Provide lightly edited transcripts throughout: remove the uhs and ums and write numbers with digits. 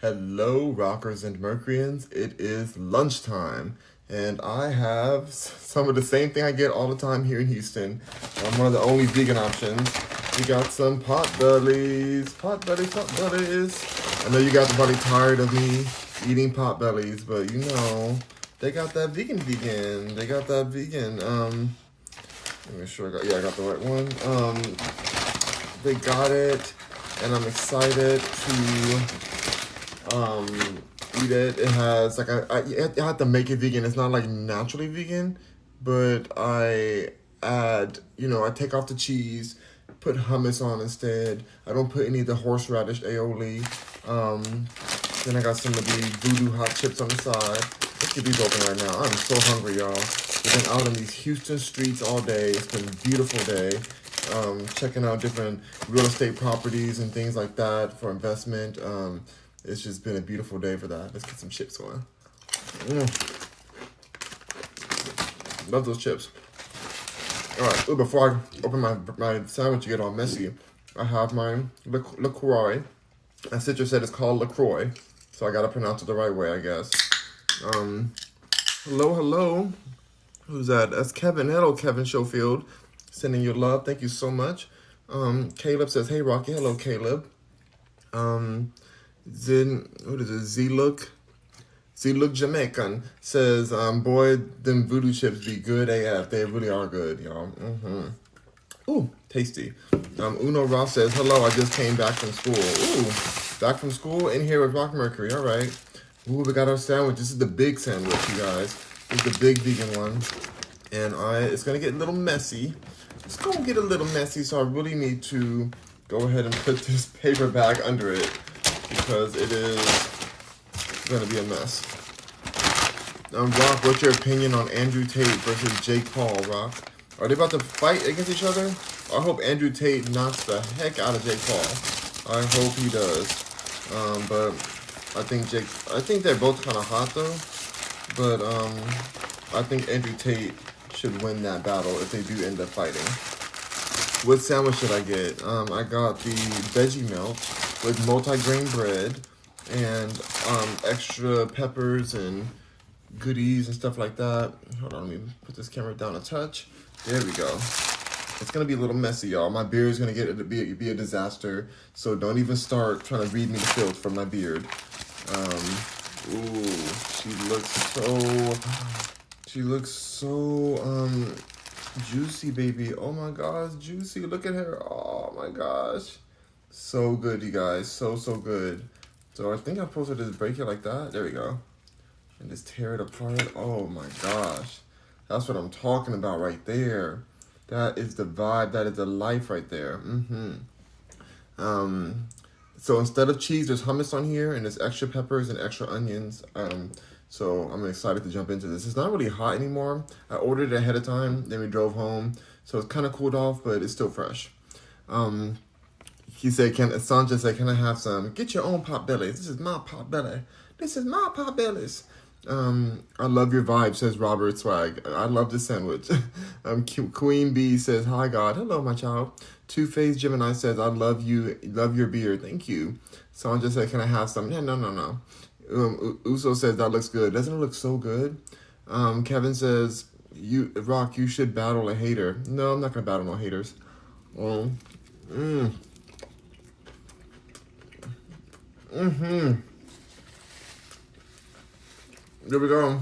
Hello, rockers and Mercuryans. It is lunchtime, and I have some of the same thing I get all the time here in Houston. I'm one of the only vegan options. We got some potbellies, potbellies. I know you guys are probably tired of me eating potbellies, but you know, they got that vegan. They got that vegan. Let me make sure I got the right one. They got it, and I'm excited to eat it. It has like I have to make it vegan. It's not like naturally vegan, but I add, I take off the cheese, put hummus on instead. I don't put any of the horseradish aioli. Then I got some of the voodoo hot chips on the side. Let's get these open right now. I'm so hungry, y'all. We've been out in these Houston streets all day. It's been a beautiful day. Checking out different real estate properties and things like that for investment. It's just been a beautiful day for that. Let's get some chips going. Love those chips. All right, before I open my sandwich to get all messy, I have my LaCroix. My sister said it's called LaCroix, so I gotta pronounce it the right way, I guess. Hello. Who's that? That's Kevin. Hello, Kevin Schofield. Sending you love. Thank you so much. Caleb says, hey, Rocky. Hello, Caleb. Z-Look Jamaican says, boy, them voodoo chips be good AF. They really are good, y'all. Ooh, tasty. Uno Ross says, hello, I just came back from school. Ooh, back from school in here with Rock Mercury. All right. Ooh, we got our sandwich. This is the big sandwich, you guys. It's the big vegan one. And it's going to get a little messy. It's going to get a little messy, so I really need to go ahead and put this paper bag under it because it is going to be a mess. Rock, what's your opinion on Andrew Tate versus Jake Paul, Rock? Are they about to fight against each other? I hope Andrew Tate knocks the heck out of Jake Paul. I hope he does. But I think they're both kind of hot though. But I think Andrew Tate should win that battle if they do end up fighting. What sandwich should I get? I got the veggie melt with multi-grain bread and extra peppers and goodies and stuff like that. Hold on, let me put this camera down a touch. There we go. It's gonna be a little messy, y'all. My beard is gonna be a disaster. So don't even start trying to read me the filth from my beard. Ooh, she looks so juicy, baby. Oh my gosh, juicy. Look at her. Oh my gosh. So good, you guys. So good. So I think I'm supposed to just break it like that. There we go. And just tear it apart. Oh my gosh. That's what I'm talking about right there. That is the vibe. That is the life right there. So instead of cheese, there's hummus on here, and there's extra peppers and extra onions. So I'm excited to jump into this. It's not really hot anymore. I ordered it ahead of time, then we drove home. So it's kind of cooled off, but it's still fresh. He said, Sanja said, can I have some? Get your own potbellies. This is my potbelly. This is my potbellies. I love your vibe, says Robert Swag. I love this sandwich. Queen Bee says, hi God. Hello, my child. Two-Faced Gemini says, I love you, love your beard. Thank you. Sandra said, can I have some? Yeah, no. Uso says, that looks good. Doesn't it look so good? Kevin says, Rock, you should battle a hater. No, I'm not going to battle no haters. There we go.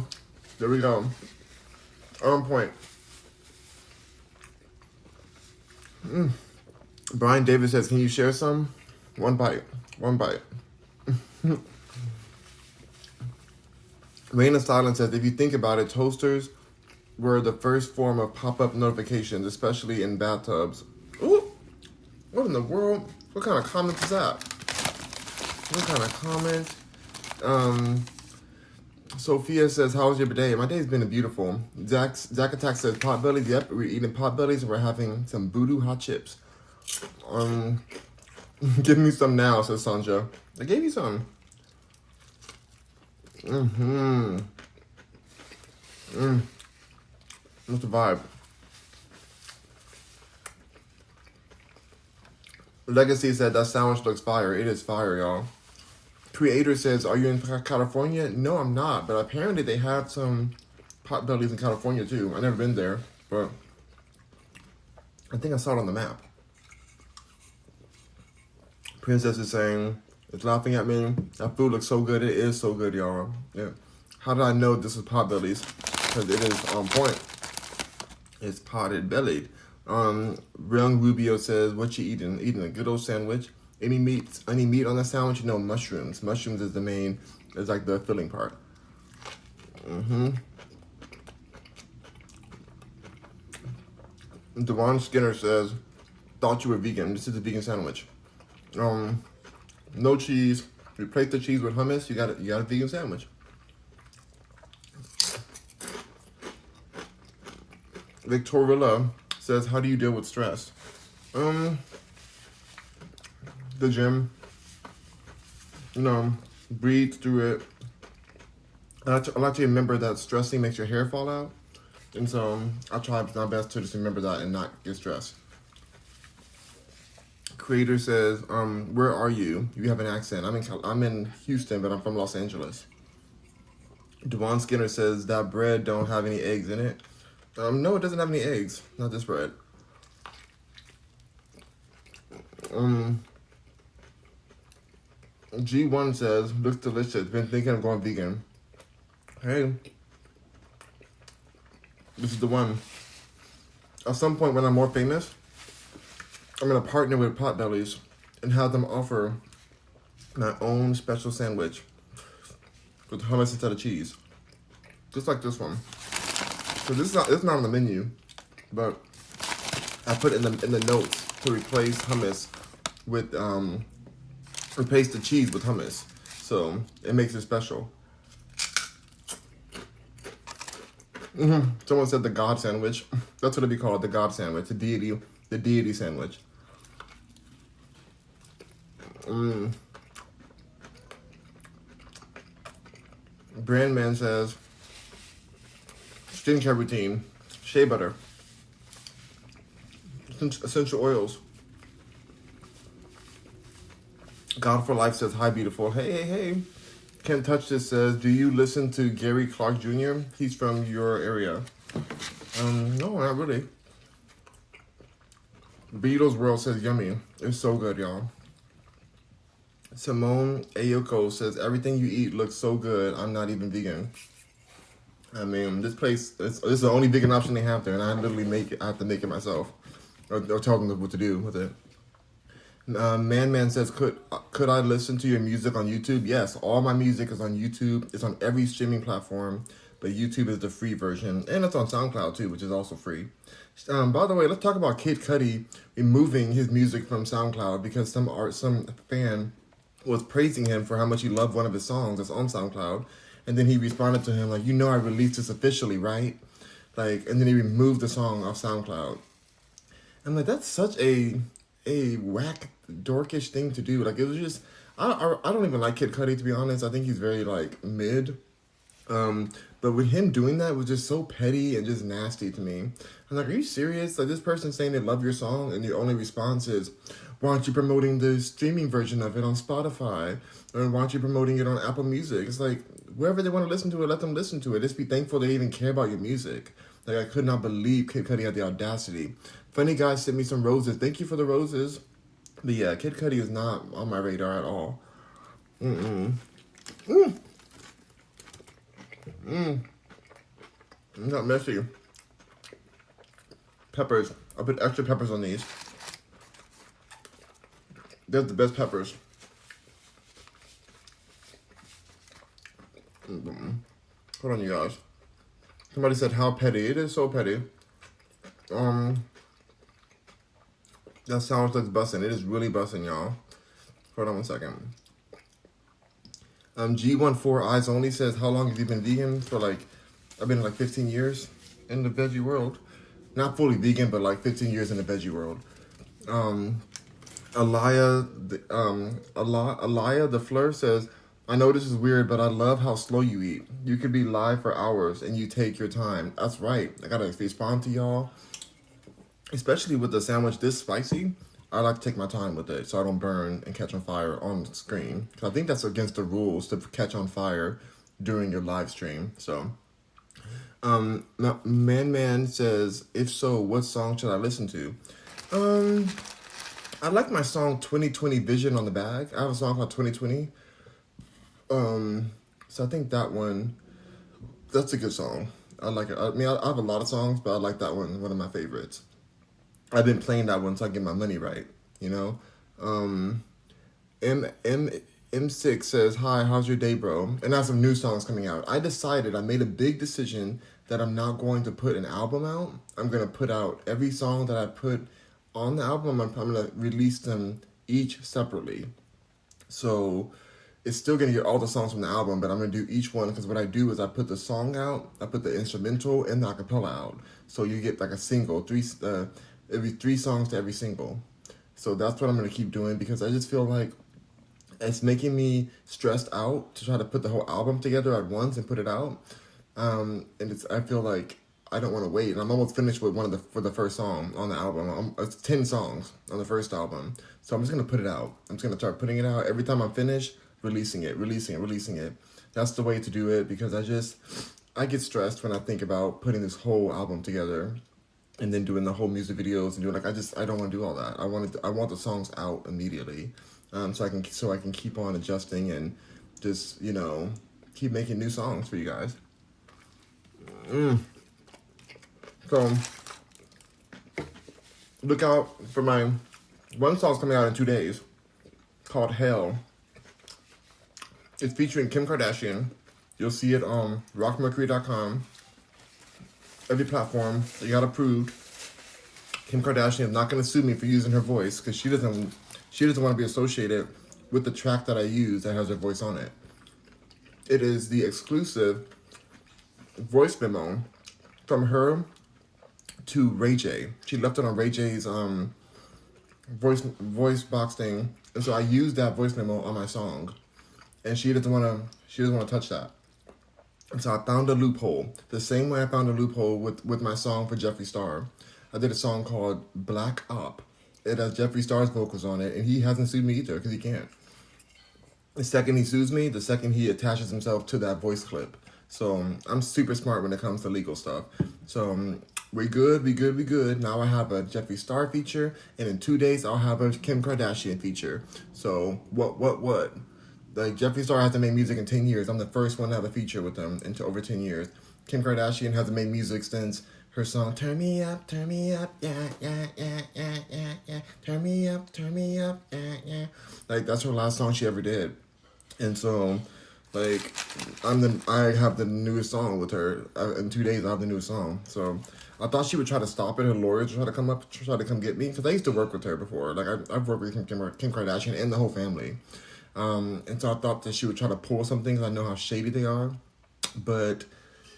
On point. Brian Davis says, can you share some? One bite. Rain of Silence says, if you think about it, toasters were the first form of pop-up notifications, especially in bathtubs. Ooh, what in the world? What kind of comment is that? What kind of comment? Sophia says, how was your day? My day's been beautiful. Zach Attack says, potbellies. Yep, we're eating potbellies and we're having some voodoo hot chips. Give me some now, says Sanja. I gave you some. What's the vibe? Legacy said that sandwich looks fire. It is fire, y'all. Creator says, are you in California? No, I'm not. But apparently they have some potbellies in California too. I've never been there, but I think I saw it on the map. Princess is saying, it's laughing at me. That food looks so good. It is so good, y'all. Yeah. How did I know this is potbellies? Because it is on point. It's potted bellied. Young Rubio says, what you eating? Eating a good old sandwich. Any meat on the sandwich? No, mushrooms. Mushrooms is the main, is like the filling part. Devon Skinner says, thought you were vegan. This is a vegan sandwich. No cheese. Replace the cheese with hummus. You got a vegan sandwich. Victorilla says, how do you deal with stress? The gym. Breathe through it. I like to remember that stressing makes your hair fall out. And so I try my best to just remember that and not get stressed. Creator says, where are you? You have an accent. I'm in Houston, but I'm from Los Angeles. Devon Skinner says, that bread don't have any eggs in it. No, it doesn't have any eggs. Not this bread. G1 says, looks delicious. Been thinking of going vegan. Hey, this is the one. At some point when I'm more famous, I'm going to partner with Potbellies and have them offer my own special sandwich with hummus instead of cheese. Just like this one. So it's not on the menu, but I put in the notes to replace hummus with, replace the cheese with hummus. So it makes it special. Someone said the God sandwich. That's what it'd be called, the God sandwich, the deity sandwich. Brandman says, skincare routine, shea butter, essential oils. God for Life says, hi, beautiful. Hey. Can't Touch This says, do you listen to Gary Clark Jr.? He's from your area. No, not really. Beatles World says, yummy. It's so good, y'all. Simone Ayoko says, everything you eat looks so good. I'm not even vegan. I mean, this place, this is the only vegan option they have there, and I literally I have to make it myself. Or tell them what to do with it. Man says, could I listen to your music on YouTube? Yes, all my music is on YouTube. It's on every streaming platform, but YouTube is the free version, and it's on SoundCloud too, which is also free. By the way, let's talk about Kid Cudi removing his music from SoundCloud because some fan was praising him for how much he loved one of his songs that's on SoundCloud, and then he responded to him like, I released this officially, right? Like, and then he removed the song off SoundCloud. I'm like, that's such a whack, dorkish thing to do. Like, it was just, I don't even like Kid Cudi, to be honest. I think he's very, like, mid. But with him doing that was just so petty and just nasty to me. I'm like, are you serious? Like, this person saying they love your song, and your only response is, why aren't you promoting the streaming version of it on Spotify? Or why aren't you promoting it on Apple Music? It's like, wherever they want to listen to it, let them listen to it. Just be thankful they even care about your music. Like, I could not believe Kid Cudi had the audacity. Funny guy sent me some roses. Thank you for the roses. But yeah, Kid Cudi is not on my radar at all. Not messy. Peppers. I put extra peppers on these. They're the best peppers. Hold on, you guys. Somebody said how petty. It is so petty. That sounds like bussin'. It is really bussin', y'all. Hold on one second. G14 Eyes Only says, how long have you been vegan? I've been like 15 years in the veggie world. Not fully vegan, but like 15 years in the veggie world. Alaya the Fleur says, I know this is weird, but I love how slow you eat. You could be live for hours and you take your time. That's right. I gotta respond to y'all. Especially with the sandwich this spicy. I like to take my time with it so I don't burn and catch on fire on the screen. Because I think that's against the rules to catch on fire during your live stream. So, now, Man says, if so, what song should I listen to? I like my song 2020 Vision on the bag. I have a song called 2020. So I think that one, that's a good song. I like it. I mean, I have a lot of songs, but I like that one of my favorites. I've been playing that one so I get my money right, you know? M6 says, hi, how's your day, bro? And I have some new songs coming out. I made a big decision that I'm not going to put an album out. I'm going to put out every song that I put on the album. I'm going to release them each separately. So it's still going to get all the songs from the album, but I'm going to do each one because what I do is I put the song out, I put the instrumental and the acapella out. So you get like a single, every 3 songs to every single. So that's what I'm going to keep doing because I just feel like it's making me stressed out to try to put the whole album together at once and put it out. I feel like I don't want to wait. And I'm almost finished with for the first song on the album. It's 10 songs on the first album. So I'm just going to put it out. I'm just going to start putting it out. Every time I'm finished, releasing it. That's the way to do it because I get stressed when I think about putting this whole album together and then doing the whole music videos and doing I don't want to do all that. I want the songs out immediately, so I can keep on adjusting and just keep making new songs for you guys. So look out for my one song's coming out in 2 days called Hell. It's featuring Kim Kardashian. You'll see it on rockmercury.com. Every platform that got approved. Kim Kardashian is not going to sue me for using her voice because she doesn't want to be associated with the track that I use that has her voice on it. It is the exclusive voice memo from her to Ray J. She left it on Ray J's voice box thing, and so I used that voice memo on my song. And she doesn't want to touch that. And so I found a loophole. The same way I found a loophole with my song for Jeffree Star. I did a song called Black Op. It has Jeffree Star's vocals on it, and he hasn't sued me either because he can't. The second he sues me, the second he attaches himself to that voice clip. So I'm super smart when it comes to legal stuff. So we good. Now I have a Jeffree Star feature, and in 2 days I'll have a Kim Kardashian feature. So what? Like, Jeffree Star hasn't made music in 10 years. I'm the first one to have a feature with them in over 10 years. Kim Kardashian hasn't made music since her song, Turn Me Up, yeah, Turn Me Up, yeah. Like, that's her last song she ever did. And so, like, I have the newest song with her. In 2 days, I have the newest song. So, I thought she would try to stop it. Her lawyers would try to come get me. Because I used to work with her before. Like, I've worked with Kim Kardashian and the whole family. And so I thought that she would try to pull some things. I know how shady they are, but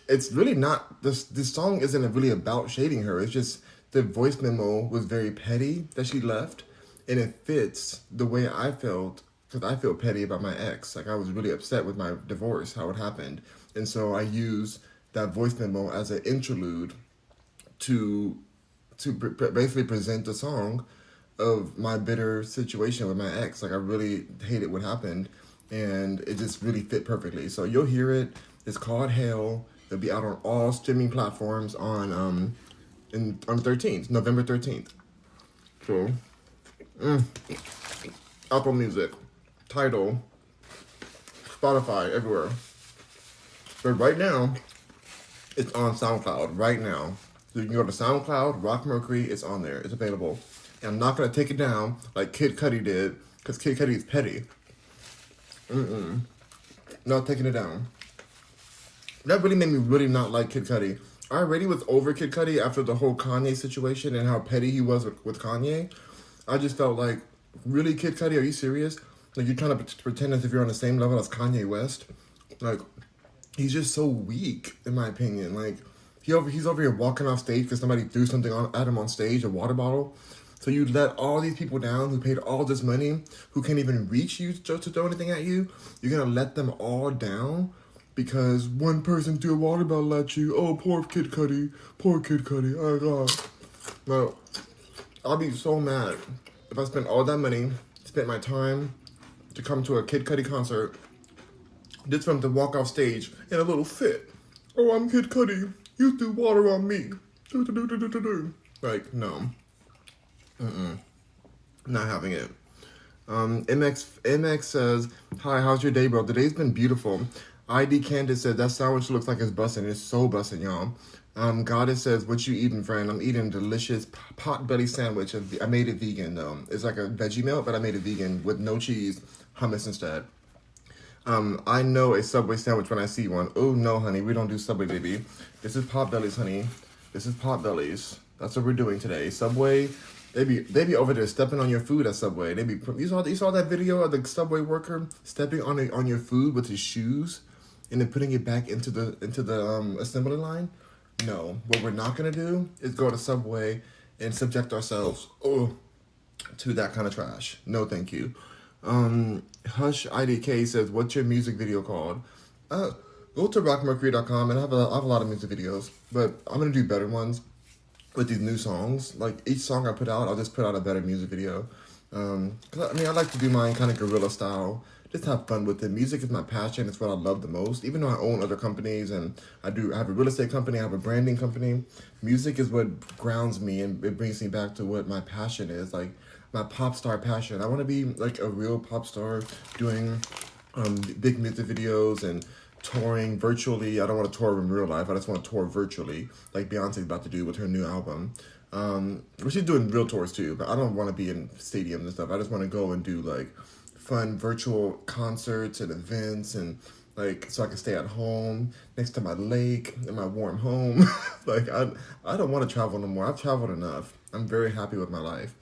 it's really not. This song isn't really about shading her. It's just the voice memo was very petty that she left, and it fits the way I felt because I feel petty about my ex. Like, I was really upset with my divorce, how it happened, and so I used that voice memo as an interlude to basically present the song of my bitter situation with my ex. Like, I really hated what happened, and it just really fit perfectly. So you'll hear it. It's called Hell. It'll be out on all streaming platforms on the 13th, November 13th. So, Apple Music, Tidal, Spotify, everywhere. But right now, it's on SoundCloud. Right now, so you can go to SoundCloud, Rock Mercury. It's on there. It's available. And I'm not going to take it down like Kid Cudi did, because Kid Cudi is petty. Not taking it down. That really made me really not like Kid Cudi. I already was over Kid Cudi after the whole Kanye situation and how petty he was with Kanye. I just felt like, really, Kid Cudi, are you serious? Like, you're trying to pretend as if you're on the same level as Kanye West? Like, he's just so weak, in my opinion. Like, he's over here walking off stage because somebody threw something at him on stage, a water bottle. So you let all these people down who paid all this money, who can't even reach you to throw anything at you. You're going to let them all down because one person threw a water bottle at you. Oh, poor Kid Cudi. Poor Kid Cudi. Oh, God. No, I'll be so mad. if I spent all that money, spent my time to come to a Kid Cudi concert, just for him to walk off stage in a little fit. Oh, I'm Kid Cudi. You threw water on me. Like, no. Not having it. MX says, hi, how's your day, bro? The day's been beautiful. ID Candace said, that sandwich looks like it's busting. It's so busting, y'all. Goddess says, what you eating, friend? I'm eating a delicious potbelly sandwich. I made it vegan, though. It's like a veggie meal, but I made it vegan with no cheese, hummus instead. I know a Subway sandwich when I see one. Oh, no, honey, we don't do Subway, baby. This is Potbellies, honey. This is Potbellies. That's what we're doing today. Subway, they be over there stepping on your food at Subway. You saw that video of the Subway worker stepping on your food with his shoes and then putting it back into the assembly line? No. What we're not gonna do is go to Subway and subject ourselves to that kind of trash. No, thank you. Hush IDK says, what's your music video called? Go to rockmercury.com and I have a lot of music videos, but I'm gonna do better ones with these new songs. Like each song I put out, I'll just put out a better music video. 'Cause I like to do mine kind of guerrilla style. Just have fun with it. Music is my passion. It's what I love the most. Even though I own other companies and I have a real estate company, I have a branding company. Music is what grounds me and it brings me back to what my passion is. Like my pop star passion. I want to be like a real pop star doing big music videos and touring virtually. I don't want to tour in real life. I just want to tour virtually, like Beyonce's about to do with her new album. She's doing real tours too, but I don't want to be in stadiums and stuff. I just want to go and do like fun virtual concerts and events and like so I can stay at home next to my lake in my warm home. Like I don't want to travel no more. I've traveled enough. I'm very happy with my life.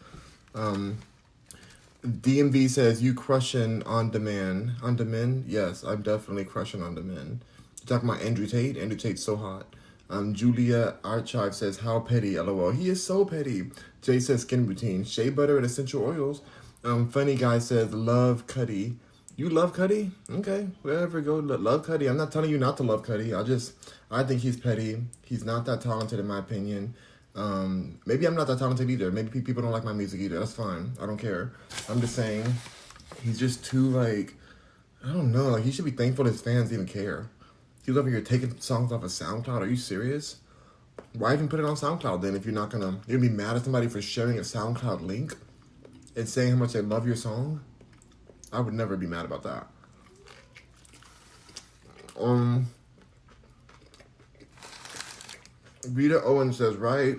DMV says, you crushing on demand. On demand? Yes, I'm definitely crushing on demand. You talking about Andrew Tate? Andrew Tate's so hot. Julia Archive says, how petty, LOL. He is so petty. Jay says, skin routine. Shea butter and essential oils. Funny Guy says, love Cudi. You love Cudi? Okay, wherever go, love Cudi. I'm not telling you not to love Cudi. I think he's petty. He's not that talented in my opinion. Maybe I'm not that talented either. Maybe people don't like my music either. That's fine. I don't care. I'm just saying, he's just too like, I don't know. Like he should be thankful his fans even care. He's over here taking songs off of SoundCloud. Are you serious? Why even put it on SoundCloud then if you're gonna be mad at somebody for sharing a SoundCloud link and saying how much they love your song? I would never be mad about that. Rita Owen says, right.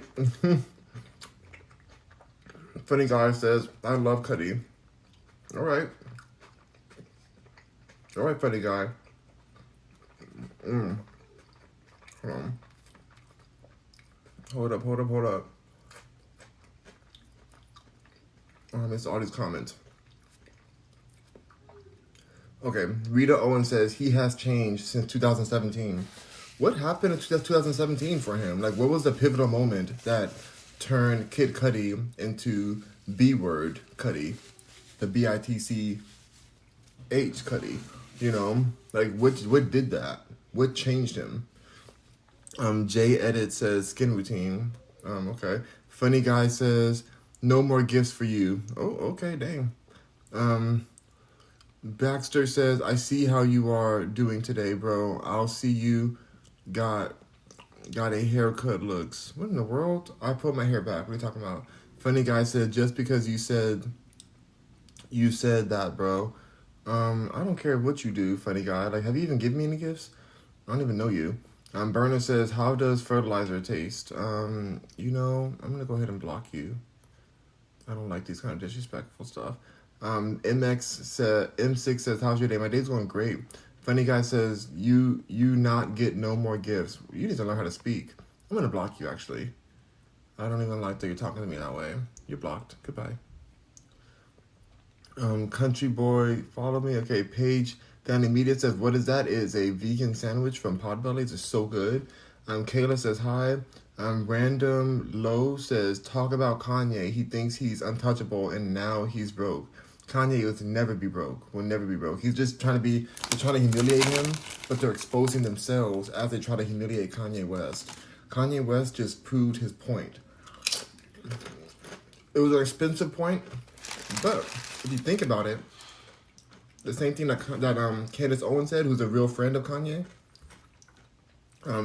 Funny Guy says, I love Cudi. All right. All right, Funny Guy. Hold on. Hold up. Oh, I missed all these comments. Okay, Rita Owen says, he has changed since 2017. What happened in 2017 for him? Like, what was the pivotal moment that turned Kid Cudi into B-word Cudi? The B-I-T-C-H Cudi, you know? Like, what did that? What changed him? Jay Edit says, skin routine. Okay. Funny Guy says, no more gifts for you. Oh, okay, dang. Baxter says, I see how you are doing today, bro. I'll see you got a haircut looks. What in the world? I put my hair back. What are you talking about? Funny Guy said, just because you said that, bro. I don't care what you do, Funny Guy. Like, have you even given me any gifts? I don't even know you. Burner says, how does fertilizer taste? You know, I'm gonna go ahead and block you. I don't like these kind of disrespectful stuff. M6 says, how's your day? My day's going great. Funny Guy says, you not get no more gifts. You need to learn how to speak. I'm going to block you, actually. I don't even like that you're talking to me that way. You're blocked. Goodbye. Country Boy, follow me. Okay, Paige Danny Media says, what is that? Is a vegan sandwich from Potbellies. It's so good. Kayla says, hi. Random Low says, talk about Kanye. He thinks he's untouchable and now he's broke. Kanye will never be broke. Will never be broke. He's just trying to humiliate him, but they're exposing themselves as they try to humiliate Kanye West. Kanye West just proved his point. It was an expensive point, But if you think about it, the same thing that Candace Owens said, who's a real friend of Kanye.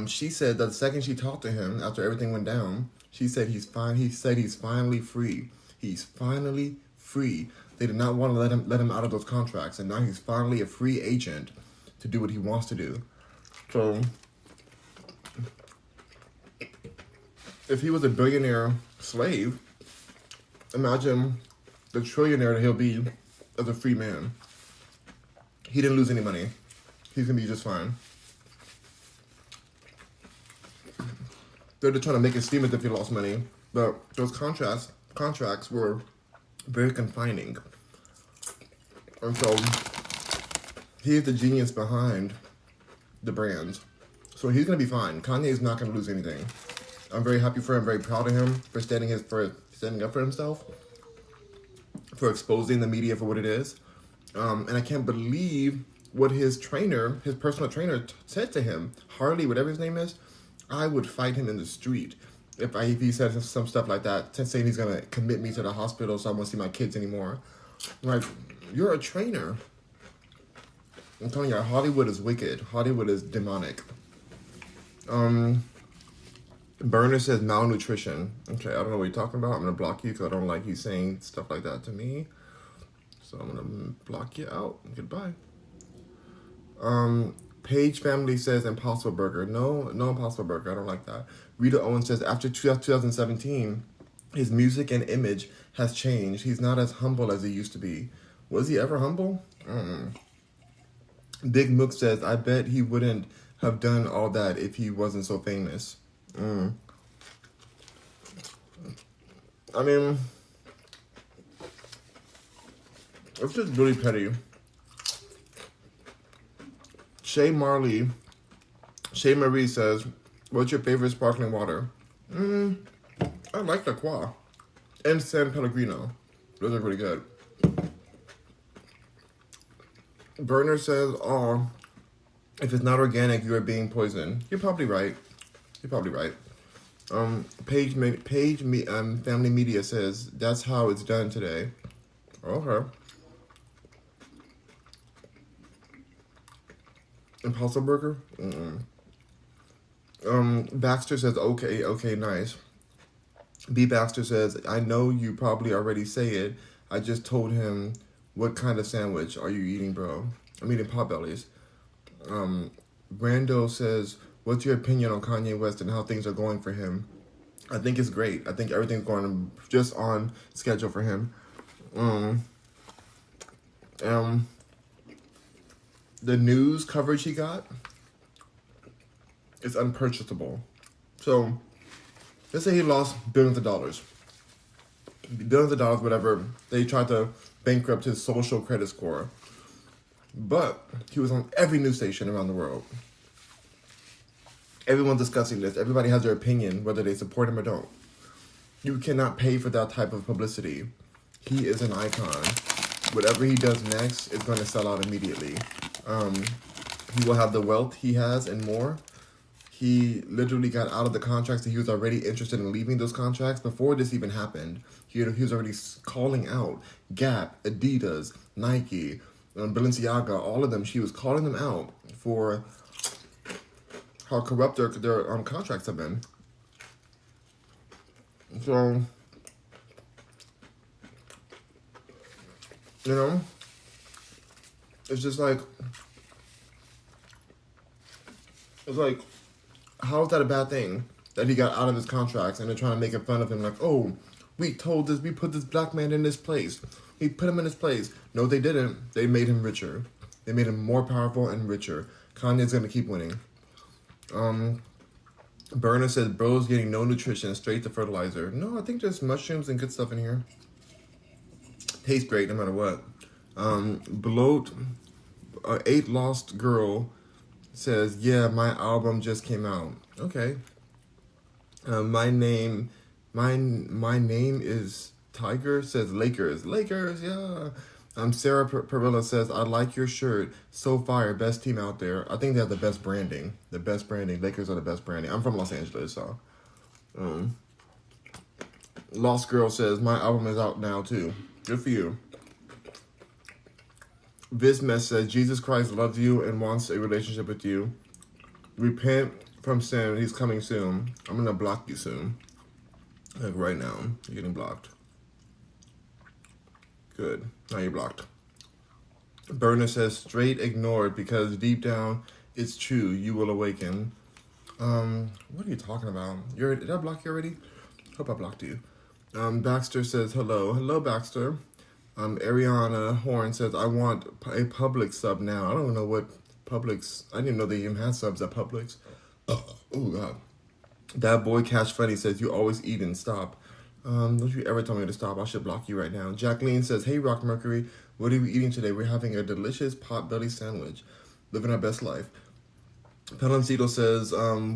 She said that the second she talked to him after everything went down, she said he's fine. He said he's finally free. He's finally free. They did not want to let him out of those contracts, and now he's finally a free agent to do what he wants to do. So, if he was a billionaire slave, imagine the trillionaire that he'll be as a free man. He didn't lose any money. He's gonna be just fine. They're just trying to make it seem as if he lost money, but those contracts were very confining. And so he is the genius behind the brands. So he's gonna be fine. Kanye is not gonna lose anything. I'm very happy for him, very proud of him for standing up for himself, for exposing the media for what it is. And I can't believe what his personal trainer said to him. Harley, whatever his name is, I would fight him in the street if he said some stuff like that, saying he's gonna commit me to the hospital so I won't see my kids anymore. Like, you're a trainer. I'm telling you, Hollywood is wicked. Hollywood is demonic. Burner says malnutrition. Okay, I don't know what you're talking about. I'm gonna block you because I don't like you saying stuff like that to me. So I'm gonna block you out. Goodbye. Page Family says Impossible Burger. No Impossible Burger. I don't like that. Rita Owens says after 2017, his music and image has changed. He's not as humble as he used to be. Was he ever humble? Big Mook says, I bet he wouldn't have done all that if he wasn't so famous. I mean, it's just really petty. Shay Marie says, what's your favorite sparkling water? I like La Croix and San Pellegrino. Those are really good. Burner says, oh, if it's not organic, you are being poisoned. You're probably right. Family Media says, that's how it's done today. Okay. Impossible Burger? Baxter says, okay, nice. B. Baxter says, I know you probably already say it. I just told him, what kind of sandwich are you eating, bro? I'm eating potbellies. Brando says, what's your opinion on Kanye West and how things are going for him? I think it's great. I think everything's going just on schedule for him. The news coverage he got is unpurchasable. So, let's say he lost billions of dollars, whatever. They tried to bankrupt his social credit score. But he was on every news station around the world. Everyone's discussing this. Everybody has their opinion, whether they support him or don't. You cannot pay for that type of publicity. He is an icon. Whatever he does next is going to sell out immediately. He will have the wealth he has and more. He literally got out of the contracts that he was already interested in leaving those contracts before this even happened. He was already calling out Gap, Adidas, Nike, Balenciaga, all of them. She was calling them out for how corrupt their contracts have been. So, you know, it's just like, how is that a bad thing that he got out of his contracts and they're trying to make fun of him like, oh, we put this black man in this place. We put him in his place. No, they didn't. They made him richer. They made him more powerful and richer. Kanye's going to keep winning. Burner says, bro's getting no nutrition, straight to fertilizer. No, I think there's mushrooms and good stuff in here. Tastes great no matter what. Bloat, 8 Lost Girl says, yeah, my album just came out. Okay. My name is Tiger says Lakers, yeah. Sarah Perilla says, I like your shirt. So fire, best team out there. I think they have the best branding. Lakers are the best branding. I'm from Los Angeles, so. Lost Girl says, my album is out now too. Good for you. Vismes says, Jesus Christ loves you and wants a relationship with you. Repent from sin. He's coming soon. I'm going to block you soon. Like right now. You're getting blocked. Good. Now you're blocked. Burner says, straight ignored because deep down it's true. You will awaken. What are you talking about? Did I block you already? Hope I blocked you. Baxter says, hello. Hello, Baxter. Ariana Horn says, I want a Publix sub now. I don't know what Publix. I didn't know they even had subs at Publix. Oh, God. That boy Cash Funny says, you always eat and stop. Don't you ever tell me to stop. I should block you right now. Jacqueline says, hey, Rock Mercury. What are we eating today? We're having a delicious potbelly sandwich. Living our best life. Palancito says,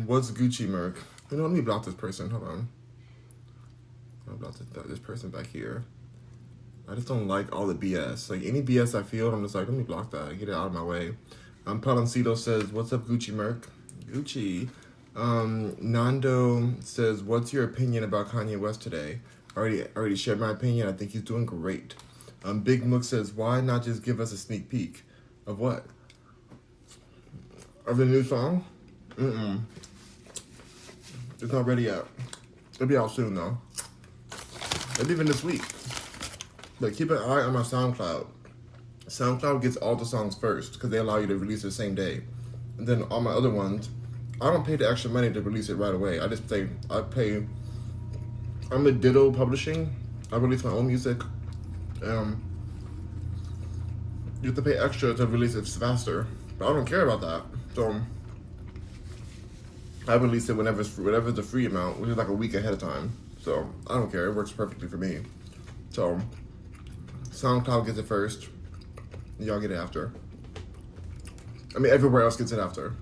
what's Gucci Merc? You know, let me block this person. Hold on. I'll block this person back here. I just don't like all the BS. Like, any BS I feel, I'm just like, let me block that. Get it out of my way. Palancito says, what's up, Gucci Merc? Gucci. Nando says, what's your opinion about Kanye West today? Already shared my opinion. I think he's doing great. Big Mook says, why not just give us a sneak peek? Of what? Of the new song? It's not ready yet. It'll be out soon, though. Maybe even this week. But keep an eye on my SoundCloud. SoundCloud gets all the songs first because they allow you to release it the same day. And then all my other ones, I don't pay the extra money to release it right away. I'm a Ditto Publishing. I release my own music. You have to pay extra to release it faster. But I don't care about that. So I release it whenever the free amount, which is like a week ahead of time. So I don't care. It works perfectly for me. So SoundCloud gets it first. Y'all get it after. I mean, everywhere else gets it after.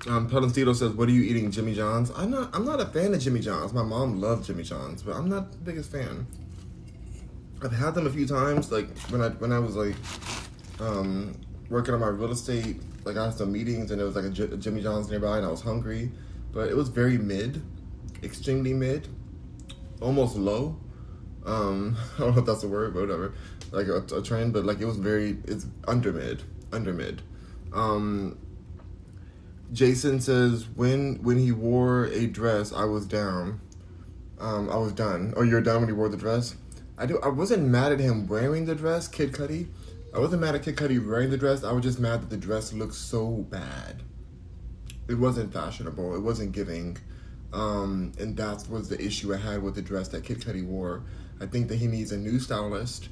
Palancito says, what are you eating, Jimmy John's? I'm not a fan of Jimmy John's. My mom loved Jimmy John's, but I'm not the biggest fan. I've had them a few times, like when I was like working on my real estate, like I had some meetings and there was like a Jimmy John's nearby and I was hungry, but it was very mid, extremely mid, almost low. I don't know if that's a word, but whatever. Like a trend, but like it's under mid. Jason says, when he wore a dress, I was down. I was done. Oh, you're done when he wore the dress? I wasn't mad at him wearing the dress, Kid Cudi. I wasn't mad at Kid Cudi wearing the dress. I was just mad that the dress looked so bad. It wasn't fashionable. It wasn't giving. And that was the issue I had with the dress that Kid Cudi wore. I think that he needs a new stylist.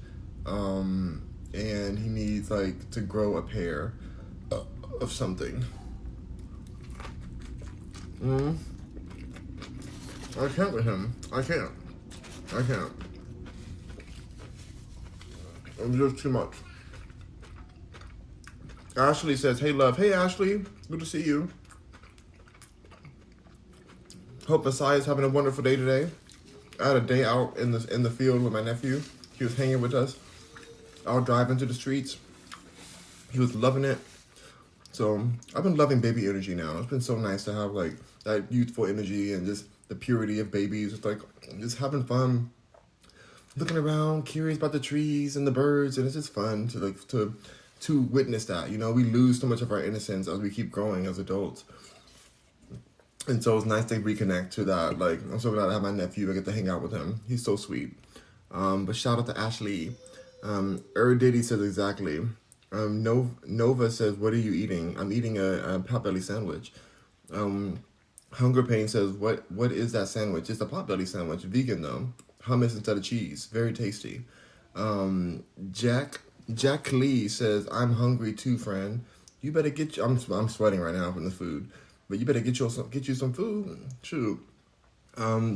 And he needs like to grow a pair of something. I can't with him. I can't. It's just too much. Ashley says, hey, love. Hey, Ashley. Good to see you. Hope Asai is having a wonderful day today. I had a day out in the field with my nephew. He was hanging with us. I'll drive into the streets. He was loving it. So I've been loving baby energy now. It's been so nice to have like that youthful energy and just the purity of babies. It's like just having fun, looking around, curious about the trees and the birds, and it's just fun to witness that. You know, we lose so much of our innocence as we keep growing as adults. And so it's nice to reconnect to that. Like, I'm so glad I have my nephew. I get to hang out with him. He's so sweet. But shout out to Ashley. Diddy says exactly. Nova says, what are you eating? I'm eating a potbelly sandwich. Hunger Pain says, what is that sandwich? It's a potbelly sandwich. Vegan though. Hummus instead of cheese. Very tasty. Jack Lee says, I'm hungry too, friend. You better get I'm sweating right now from the food. But you better get you some food. Shoot.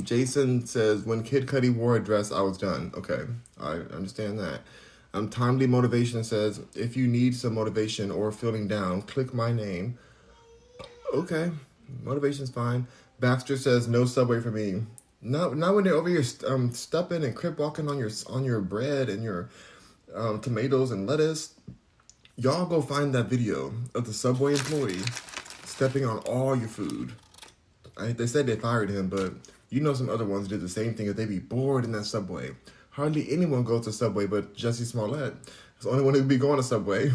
Jason says, when Kid Cudi wore a dress, I was done. Okay, I understand that. Timely Motivation says, if you need some motivation or feeling down, click my name. Okay, motivation's fine. Baxter says, no Subway for me. Not when they're over here stepping and crip walking on your bread and your tomatoes and lettuce. Y'all go find that video of the Subway employee stepping on all your food. They said they fired him, but you know some other ones did the same thing. If they be bored in that Subway, Hardly anyone goes to Subway but Jussie Smollett. He's the only one who be going to Subway.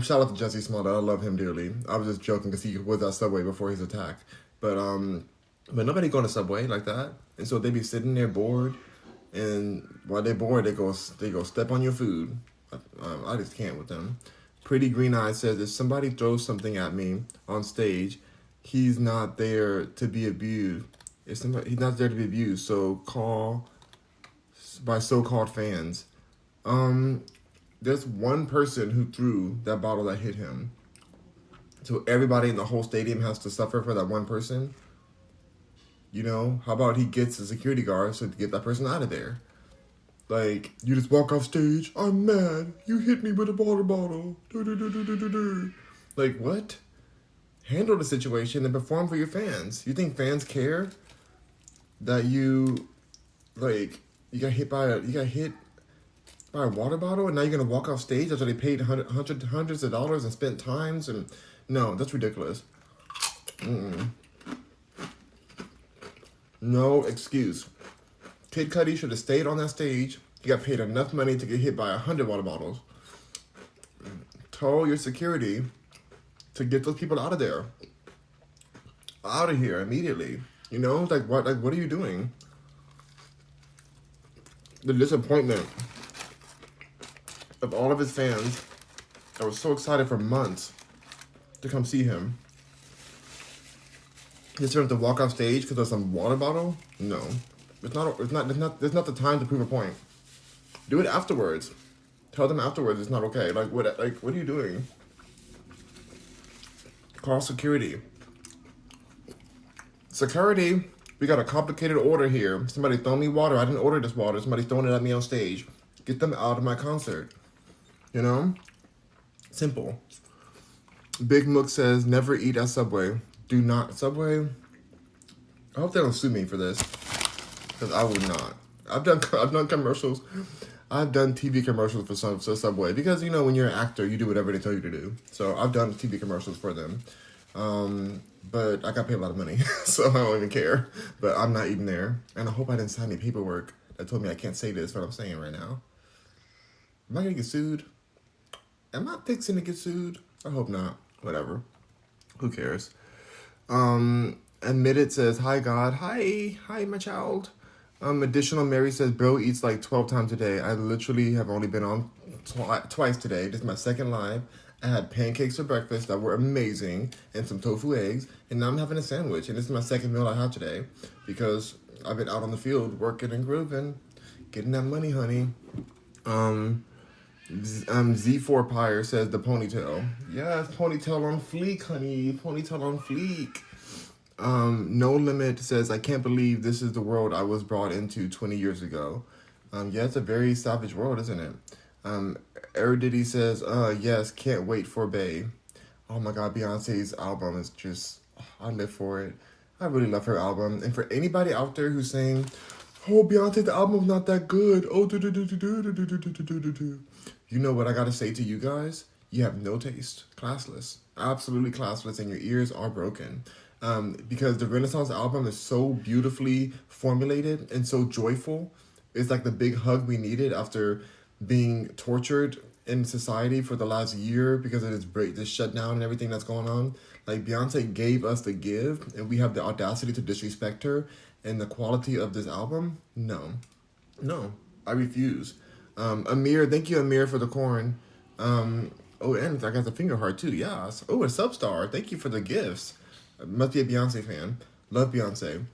Shout out to Jussie Smollett. I love him dearly. I was just joking because he was at Subway before his attack. But nobody going to Subway like that. And so they be sitting there bored. And while they're bored, they go step on your food. I just can't with them. Pretty Green Eye says, if somebody throws something at me on stage, he's not there to be abused. He's not there to be abused. By so-called fans. There's one person who threw that bottle that hit him. So everybody in the whole stadium has to suffer for that one person. You know, how about he gets a security guard to get that person out of there? Like, you just walk off stage, I'm mad, you hit me with a water bottle. Like, what? Handle the situation and perform for your fans. You think fans care that you got hit by a water bottle and now you're gonna walk off stage after they paid hundreds of dollars and spent times? And no, that's ridiculous. No excuse. Kid Cudi should have stayed on that stage. He got paid enough money to get hit by 100 water bottles. Tell your security to get those people out of there. Out of here immediately. You know, what are you doing? The disappointment of all of his fans that were so excited for months to come see him. Just have to walk off stage because of some water bottle? No. There's not the time to prove a point. Do it afterwards. Tell them afterwards it's not okay. What are you doing? Call security. Security, we got a complicated order here. Somebody throw me water. I didn't order this water. Somebody's throwing it at me on stage. Get them out of my concert. You know? Simple. Big Mook says, never eat at Subway. Do not. Subway? I hope they don't sue me for this. Because I would not. I've done commercials. I've done TV commercials for Subway. Because, you know, when you're an actor, you do whatever they tell you to do. So I've done TV commercials for them. But I got paid a lot of money. So I don't even care. But I'm not eating there. And I hope I didn't sign any paperwork that told me I can't say this, what I'm saying right now. Am I going to get sued? Am I fixing to get sued? I hope not. Whatever. Who cares? Admitted says, hi God. Hi my child. Additional Mary says, bro eats like 12 times a day. I literally have only been on twice today. This is my second live. I had pancakes for breakfast that were amazing and some tofu eggs. And now I'm having a sandwich. And this is my second meal I had today because I've been out on the field working and grooving, getting that money, honey. Z4 Pyre says the ponytail. Yes, ponytail on fleek, honey. Ponytail on fleek. No Limit says, I can't believe this is the world I was brought into 20 years ago. Yeah, it's a very savage world, isn't it? Eridity says, yes, can't wait for Bae. Oh my God, Beyonce's album is just, I live for it. I really love her album. And for anybody out there who's saying, oh, Beyonce's album's not that good. Oh, you know what I gotta say to you guys? You have no taste. Classless. Absolutely classless, and your ears are broken. Because the Renaissance album is so beautifully formulated and so joyful. It's like the big hug we needed after being tortured in society for the last year because of this shutdown and everything that's going on. Like, Beyonce gave us the give, and we have the audacity to disrespect her. And the quality of this album? No, I refuse. Amir, thank you, Amir, for the corn. Oh, and I got the finger heart too. Yes. Oh, a Substar. Thank you for the gifts. Must be a Beyonce fan. Love Beyonce.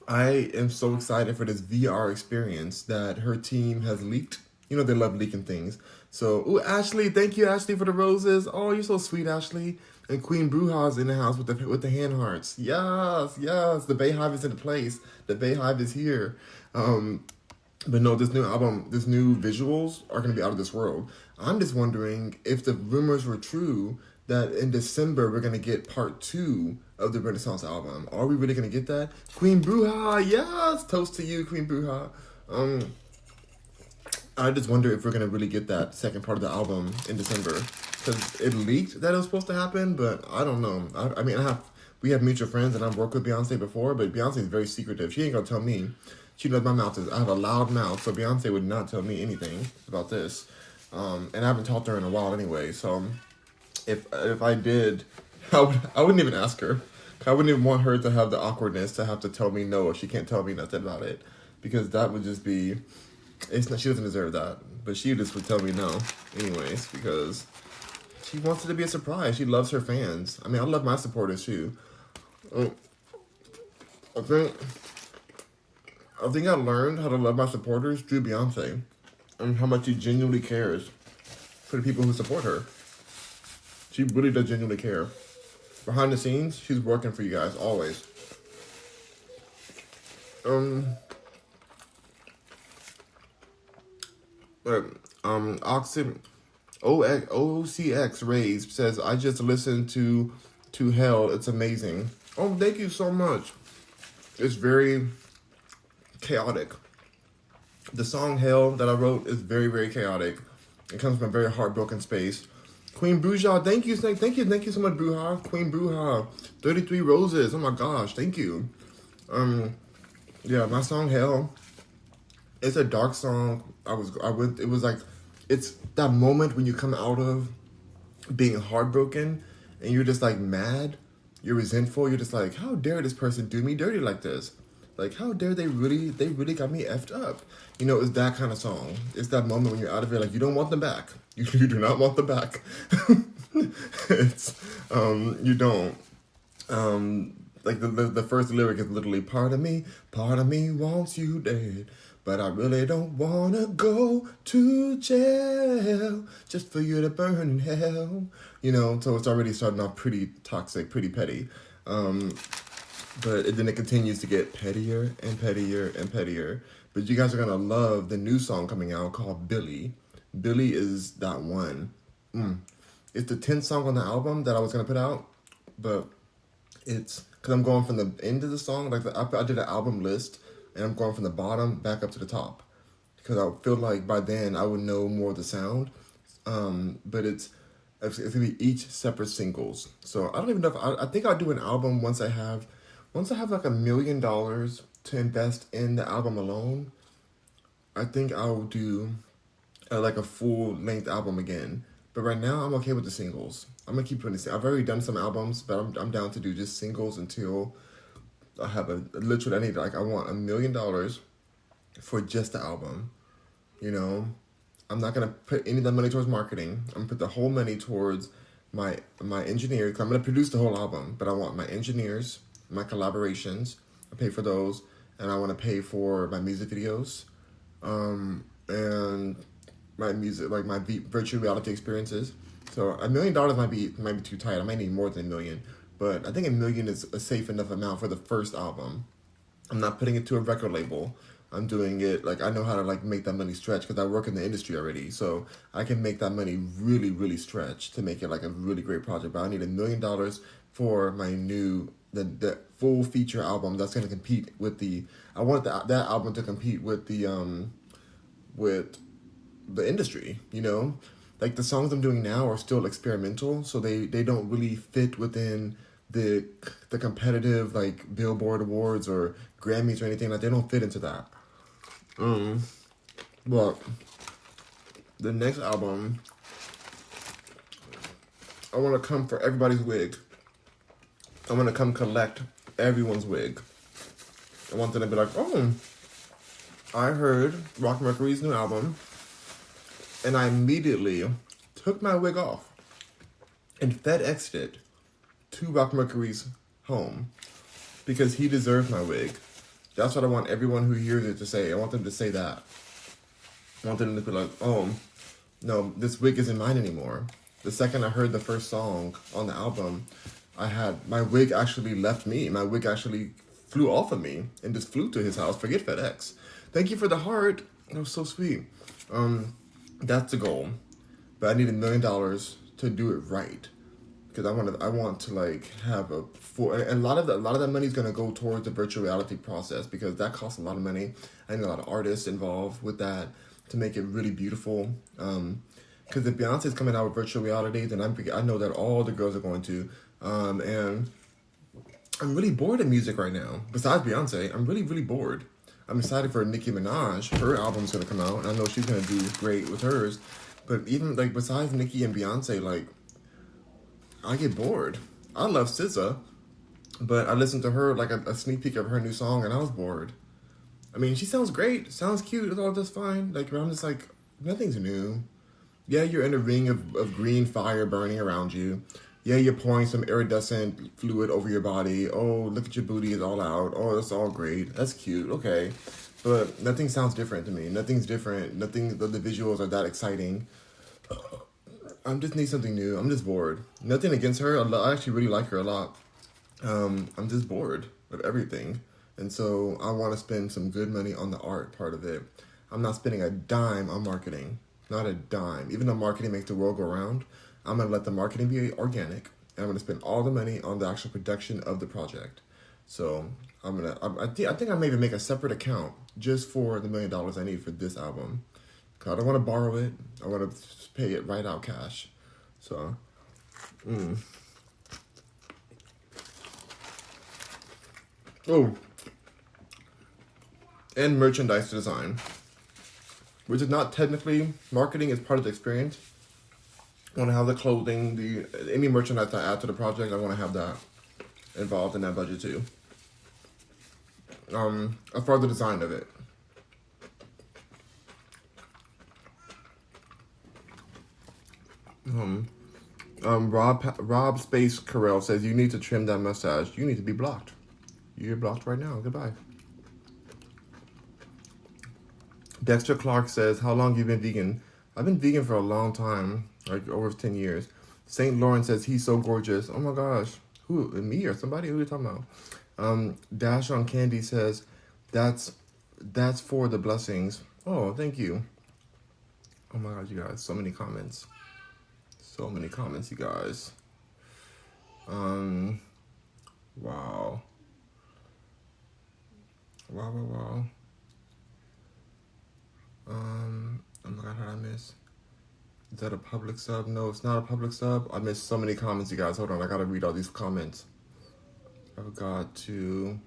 I am so excited for this VR experience that her team has leaked. You know they love leaking things. So, ooh, Ashley, thank you, Ashley, for the roses. Oh, you're so sweet, Ashley. And Queen Bruja's in the house with the hand hearts. Yes. The Bayhive is in place. The Bayhive is here. But no, this new album, this new visuals are going to be out of this world. I'm just wondering if the rumors were true that in December we're going to get part 2 of the Renaissance album. Are we really going to get that? Queen Bruja, yes! Toast to you, Queen Bruja. I just wonder if we're going to really get that second part of the album in December. Because it leaked that it was supposed to happen, but I don't know. I mean, we have mutual friends and I've worked with Beyonce before, but Beyonce is very secretive. She ain't going to tell me. She knows my mouth is, I have a loud mouth, so Beyonce would not tell me anything about this. And I haven't talked to her in a while anyway, so if I did, I wouldn't even ask her. I wouldn't even want her to have the awkwardness to have to tell me no if she can't tell me nothing about it, because that would just be, it's not, she doesn't deserve that. But she just would tell me no anyways, because she wants it to be a surprise. She loves her fans. I mean, I love my supporters too. I think I learned how to love my supporters through Beyonce, and how much she genuinely cares for the people who support her. She really does genuinely care. Behind the scenes, she's working for you guys always. Oxy, OCX Raised says, I just listened to Hell. It's amazing. Oh, thank you so much. It's very chaotic. The song Hell that I wrote is very, very chaotic. It comes from a very heartbroken space. Queen Bruja, thank you so much, Bruja. Queen Bruja, 33 roses. Oh my gosh, thank you. Yeah, my song Hell. It's a dark song. It was like, it's that moment when you come out of being heartbroken and you're just like mad, you're resentful, you're just like, how dare this person do me dirty like this? Like, how dare they really got me effed up? You know, it's that kind of song. It's that moment when you're out of it, like, you don't want them back. You do not want them back. It's, you don't. Like, the first lyric is literally, part of me wants you dead, but I really don't want to go to jail just for you to burn in hell. You know, so it's already starting off pretty toxic, pretty petty. But then it continues to get pettier and pettier and pettier. But you guys are going to love the new song coming out called Billy. Billy is that one. It's the 10th song on the album that I was going to put out. But it's, because I'm going from the end of the song, like I did an album list, and I'm going from the bottom back up to the top. Because I feel like by then I would know more of the sound. But it's going to be each separate singles. So I don't even know if, I think I'll do an album once I have like $1 million to invest in the album alone. I think I'll do like a full length album again. But right now I'm okay with the singles. I'm gonna keep doing this. I've already done some albums, but I'm down to do just singles until I have I want $1 million for just the album. You know, I'm not gonna put any of that money towards marketing. I'm gonna put the whole money towards my engineers. I'm gonna produce the whole album, but I want my engineers, my collaborations. I pay for those, and I want to pay for my music videos, and my music, like my virtual reality experiences. So $1 million might be too tight. I might need more than $1 million, but I think $1 million is a safe enough amount for the first album. I'm not putting it to a record label. I'm doing it, like, I know how to, like, make that money stretch because I work in the industry already. So I can make that money really, really stretch to make it, like, a really great project. But I need $1 million for my new, the full feature album that's going to compete with I want that album to compete with the industry, you know? Like, the songs I'm doing now are still experimental, so they don't really fit within the competitive, like, Billboard Awards or Grammys or anything. Like, they don't fit into that. But the next album, I want to come for everybody's wig. I want to come collect everyone's wig. I want them to be like, oh, I heard Rock Mercury's new album, and I immediately took my wig off and FedExed it to Rock Mercury's home because he deserved my wig. That's what I want everyone who hears it to say. I want them to say that. I want them to be like, oh, no, this wig isn't mine anymore. The second I heard the first song on the album, my wig actually left me. My wig actually flew off of me and just flew to his house. Forget FedEx. Thank you for the heart. That was so sweet. That's the goal. But I need $1 million to do it right. Because I want to like have and a lot of that money is gonna go towards the virtual reality process because that costs a lot of money. I need a lot of artists involved with that to make it really beautiful. Because if Beyonce's coming out with virtual reality, then I know that all the girls are going to. And I'm really bored of music right now. Besides Beyonce, I'm really, really bored. I'm excited for Nicki Minaj. Her album's gonna come out, and I know she's gonna do great with hers. But even like besides Nicki and Beyonce, like I get bored. I love SZA, but I listened to her like a sneak peek of her new song, and I was bored. I mean, she sounds great, sounds cute, it's all just fine. Like I'm just like nothing's new. Yeah, you're in a ring of green fire burning around you. Yeah, you're pouring some iridescent fluid over your body. Oh, look at your booty, it's all out. Oh, that's all great. That's cute. Okay. But nothing sounds different to me. Nothing's different. Nothing, the visuals are that exciting. I just need something new. I'm just bored. Nothing against her. I actually really like her a lot. I'm just bored of everything. And so I want to spend some good money on the art part of it. I'm not spending a dime on marketing. Not a dime. Even though marketing makes the world go round, I'm going to let the marketing be organic. And I'm going to spend all the money on the actual production of the project. So I think I may even make a separate account just for the $1 million I need for this album. Cause I don't want to borrow it. I want to pay it right out cash. So, Oh, and merchandise design, which is not technically marketing, is part of the experience. I want to have the clothing, any merchandise I add to the project, I want to have that involved in that budget too. As far as the design of it. Rob Space Carell says you need to trim that mustache. You need to be blocked. You're blocked right now. Goodbye. Dexter Clark says, how long you been vegan? I've been vegan for a long time, like over 10 years. St. Lawrence says he's so gorgeous. Oh my gosh. Who, me or somebody? Who are you talking about? Dash on Candy says, that's for the blessings. Oh, thank you. Oh my god, you guys, so many comments. So many comments, you guys. Wow. Wow. Oh my god, how did I miss? Is that a public sub? No, it's not a public sub. I missed so many comments, you guys. Hold on, I gotta read all these comments. I've got to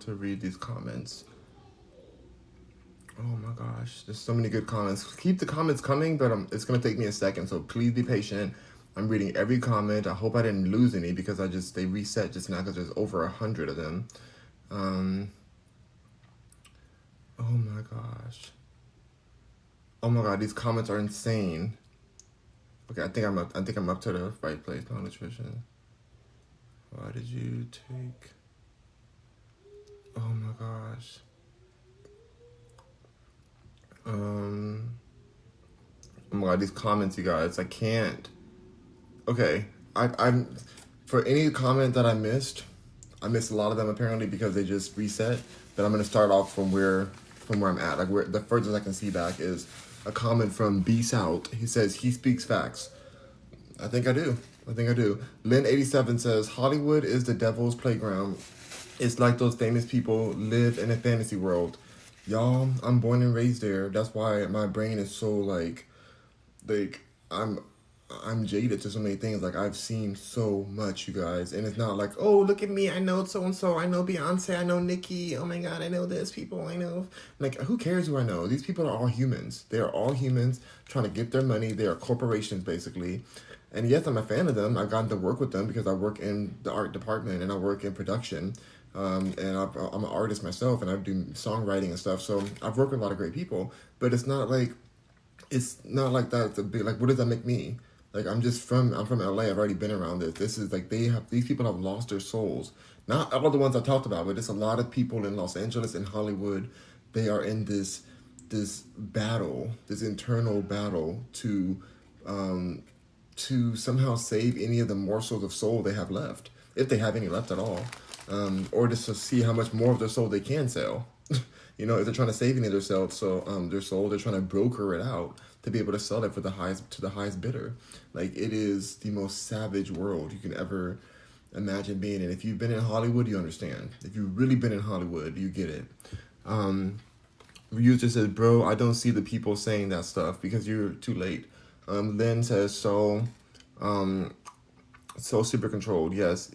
read these comments. Oh my gosh, there's so many good comments. Keep the comments coming, but it's gonna take me a second, so please be patient. I'm reading every comment. I hope I didn't lose any because they reset just now because there's over 100 of them. Oh my gosh. Oh my god, these comments are insane. Okay, I think I'm up to the right place. Malnutrition. Why did you take? Oh my gosh. Oh my god, these comments, you guys, I can't. Okay, I'm for any comment that I missed a lot of them apparently because they just reset. But I'm gonna start off from where I'm at. Like where the furthest I can see back is a comment from B South. He says he speaks facts. I think I do. Lynn87 says Hollywood is the devil's playground. It's like those famous people live in a fantasy world. Y'all, I'm born and raised there. That's why my brain is so like I'm jaded to so many things. Like I've seen so much, you guys, and it's not like, oh, look at me, I know so and so, I know Beyonce, I know Nicki. Oh my god, I know this people. I know, like, who cares who I know? These people are all humans. They are all humans trying to get their money. They are corporations basically. And yes, I'm a fan of them. I've gotten to work with them because I work in the art department and I work in production. And I'm an artist myself and I do songwriting and stuff. So I've worked with a lot of great people, but it's not like that. To be like, what does that make me? Like I'm from LA. I've already been around this. This is like these people have lost their souls. Not all the ones I talked about, but it's a lot of people in Los Angeles and Hollywood. They are in this battle, this internal battle to somehow save any of the morsels of soul they have left, if they have any left at all, or just to see how much more of their soul they can sell. You know, if they're trying to save any of their soul, they're trying to broker it out to be able to sell it for the highest bidder. Like it is the most savage world you can ever imagine being in. If you've been in Hollywood, you understand. If you've really been in Hollywood, you get it. User says, bro, I don't see the people saying that stuff because you're too late. Lynn says, so super controlled. Yes.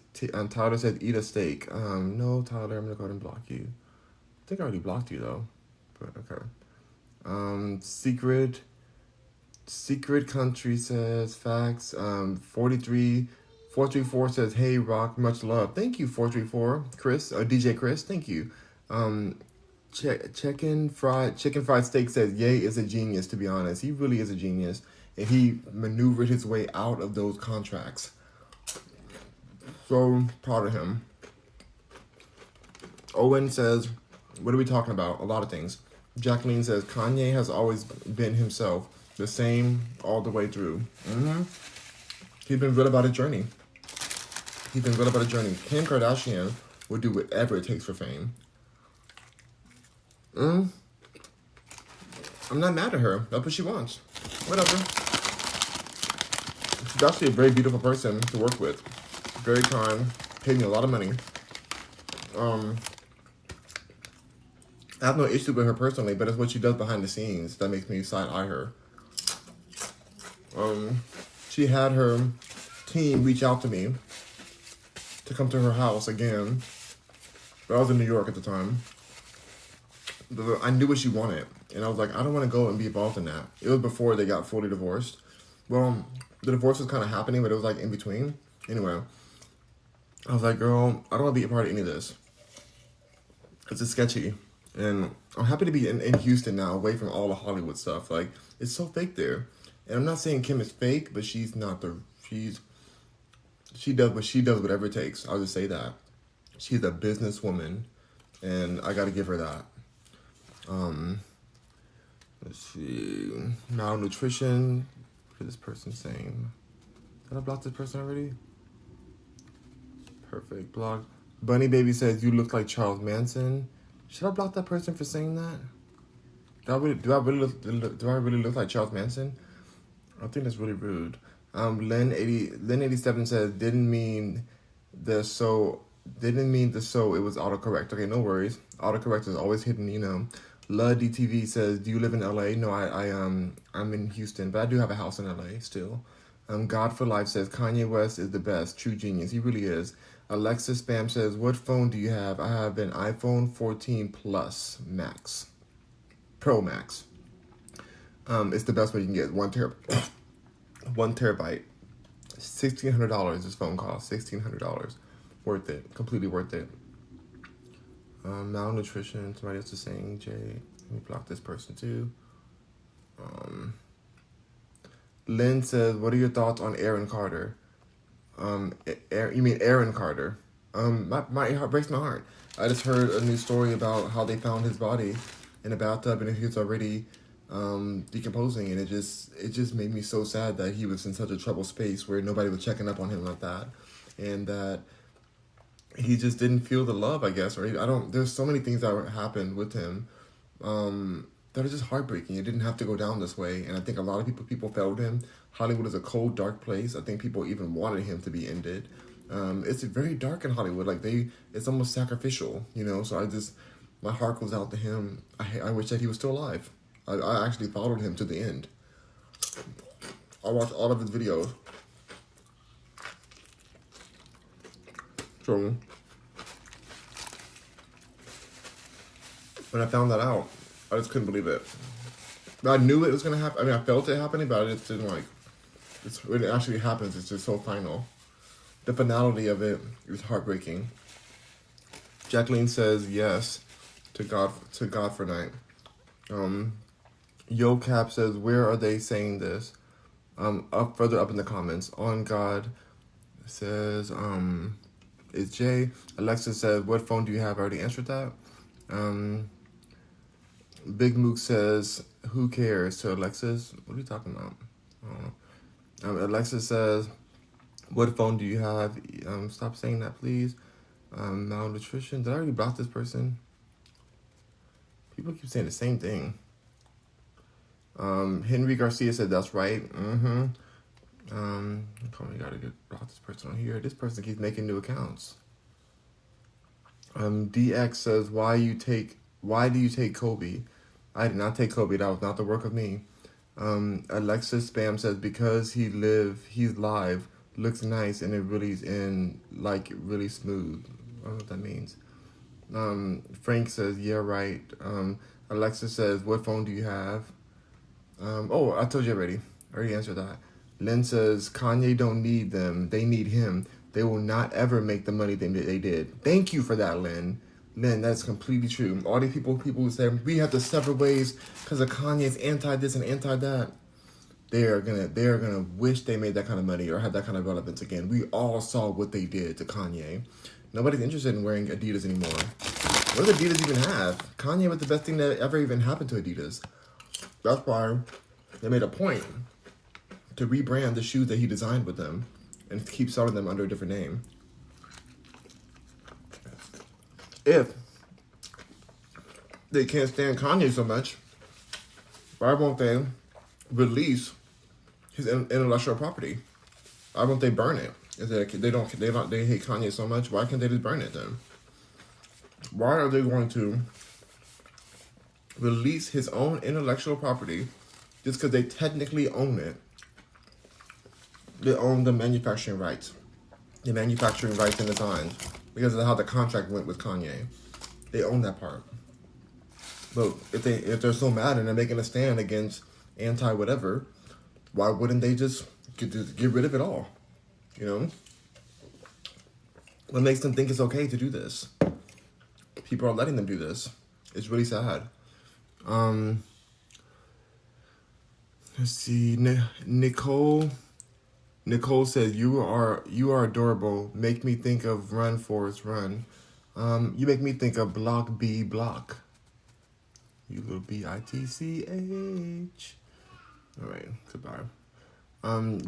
Tyler says, eat a steak. No, Tyler, I'm gonna go ahead and block you. think I already blocked you though, but okay. Secret Country says facts. 434 says, hey, Rock, much love. Thank you, 434. Chris, DJ Chris, thank you. Chicken fried steak says, Ye is a genius, to be honest. He really is a genius. And he maneuvered his way out of those contracts. So proud of him. Owen says, what are we talking about? A lot of things. Jacqueline says, Kanye has always been himself. The same all the way through. He's been real about his journey. Kim Kardashian would do whatever it takes for fame. I'm not mad at her. That's what she wants. Whatever. She's actually a very beautiful person to work with. Very kind. Paid me a lot of money. I have no issue with her personally, but it's what she does behind the scenes that makes me side-eye her. She had her team reach out to me to come to her house again. But I was in New York at the time. I knew what she wanted. And I was like, I don't want to go and be involved in that. It was before they got fully divorced. Well, the divorce was kind of happening, but it was like in between. Anyway, I was like, girl, I don't want to be a part of any of this. It's just sketchy. And I'm happy to be in Houston now, away from all the Hollywood stuff. Like, it's so fake there. And I'm not saying Kim is fake, but she's not she does whatever it takes. I'll just say that. She's a businesswoman, and I got to give her that. Let's see. Malnutrition. What is this person saying? Did I block this person already? Perfect. Block. Bunny Baby says, you look like Charles Manson. Should I block that person for saying that? Do I really look like Charles Manson? I think that's really rude. Lynn87 says, didn't mean the so, it was autocorrect. Okay, no worries. Autocorrect is always hidden, you know. La DTV says, do you live in LA? No, I'm in Houston, but I do have a house in LA still. God for Life says, Kanye West is the best, true genius. He really is. Alexis Spam says, what phone do you have? I have an iPhone 14 Plus Max. Pro Max. It's the best one you can get. 1 terabyte. $1,600 this phone costs. $1,600. Worth it. Completely worth it. Malnutrition. Somebody else is saying, Jay. Let me block this person too. Lynn says, what are your thoughts on Aaron Carter? You mean Aaron Carter? My heart breaks my heart. I just heard a new story about how they found his body in a bathtub and he was already decomposing, and it just made me so sad that he was in such a troubled space where nobody was checking up on him like that, and that he just didn't feel the love, I guess, or there's so many things that happened with him that are just heartbreaking. It didn't have to go down this way, and I think a lot of people failed him. Hollywood is a cold, dark place. I think people even wanted him to be ended. It's very dark in Hollywood. Like it's almost sacrificial, you know. So my heart goes out to him. I wish that he was still alive. I actually followed him to the end. I watched all of his videos. So when I found that out, I just couldn't believe it. I knew it was going to happen. I mean, I felt it happening, but I just didn't when it actually happens, it's just so final. The finality of it is heartbreaking. Jacqueline says yes to God for night. Yo Cap says, where are they saying this? Further up in the comments. On God says, it's Jay. Alexa says, what phone do you have? I already answered that. Big Mook says, who cares? To Alexis. What are you talking about? I don't know. Alexa says, what phone do you have? Stop saying that, please. Malnutrition. Did I already block this person? People keep saying the same thing. Henry Garcia said, that's right. Probably gotta block this person on here. This person keeps making new accounts. DX says, why do you take Kobe? I did not take Kobe. That was not the work of me. Alexis Spam says, because he's live, looks nice, and it really is really smooth. I don't know what that means. Frank says, yeah, right. Alexa says, what phone do you have? Oh, I told you already. I already answered that. Lynn says, Kanye don't need them. They need him. They will not ever make the money they did. Thank you for that, Lynn. Lynn, that's completely true. All these people who say, we have to sever ways because of Kanye's anti this and anti that. They're gonna wish they made that kind of money or had that kind of relevance again. We all saw what they did to Kanye. Nobody's interested in wearing Adidas anymore. What does Adidas even have? Kanye was the best thing that ever even happened to Adidas. That's why they made a point to rebrand the shoes that he designed with them and keep selling them under a different name. If they can't stand Kanye so much, why won't they release his intellectual property? Why won't they burn it? Is that they hate Kanye so much? Why can't they just burn it then? Why are they going to release his own intellectual property just because they technically own it? They own the manufacturing rights and designs because of how the contract went with Kanye. They own that part. But if they're so mad and they're making a stand against anti whatever, why wouldn't they just get rid of it all? You know? What makes them think it's okay to do this? People are letting them do this. It's really sad. Let's see. Nicole says, you are adorable. Make me think of Run Forest Run. You make me think of Block B Block. You little bitch. All right, goodbye.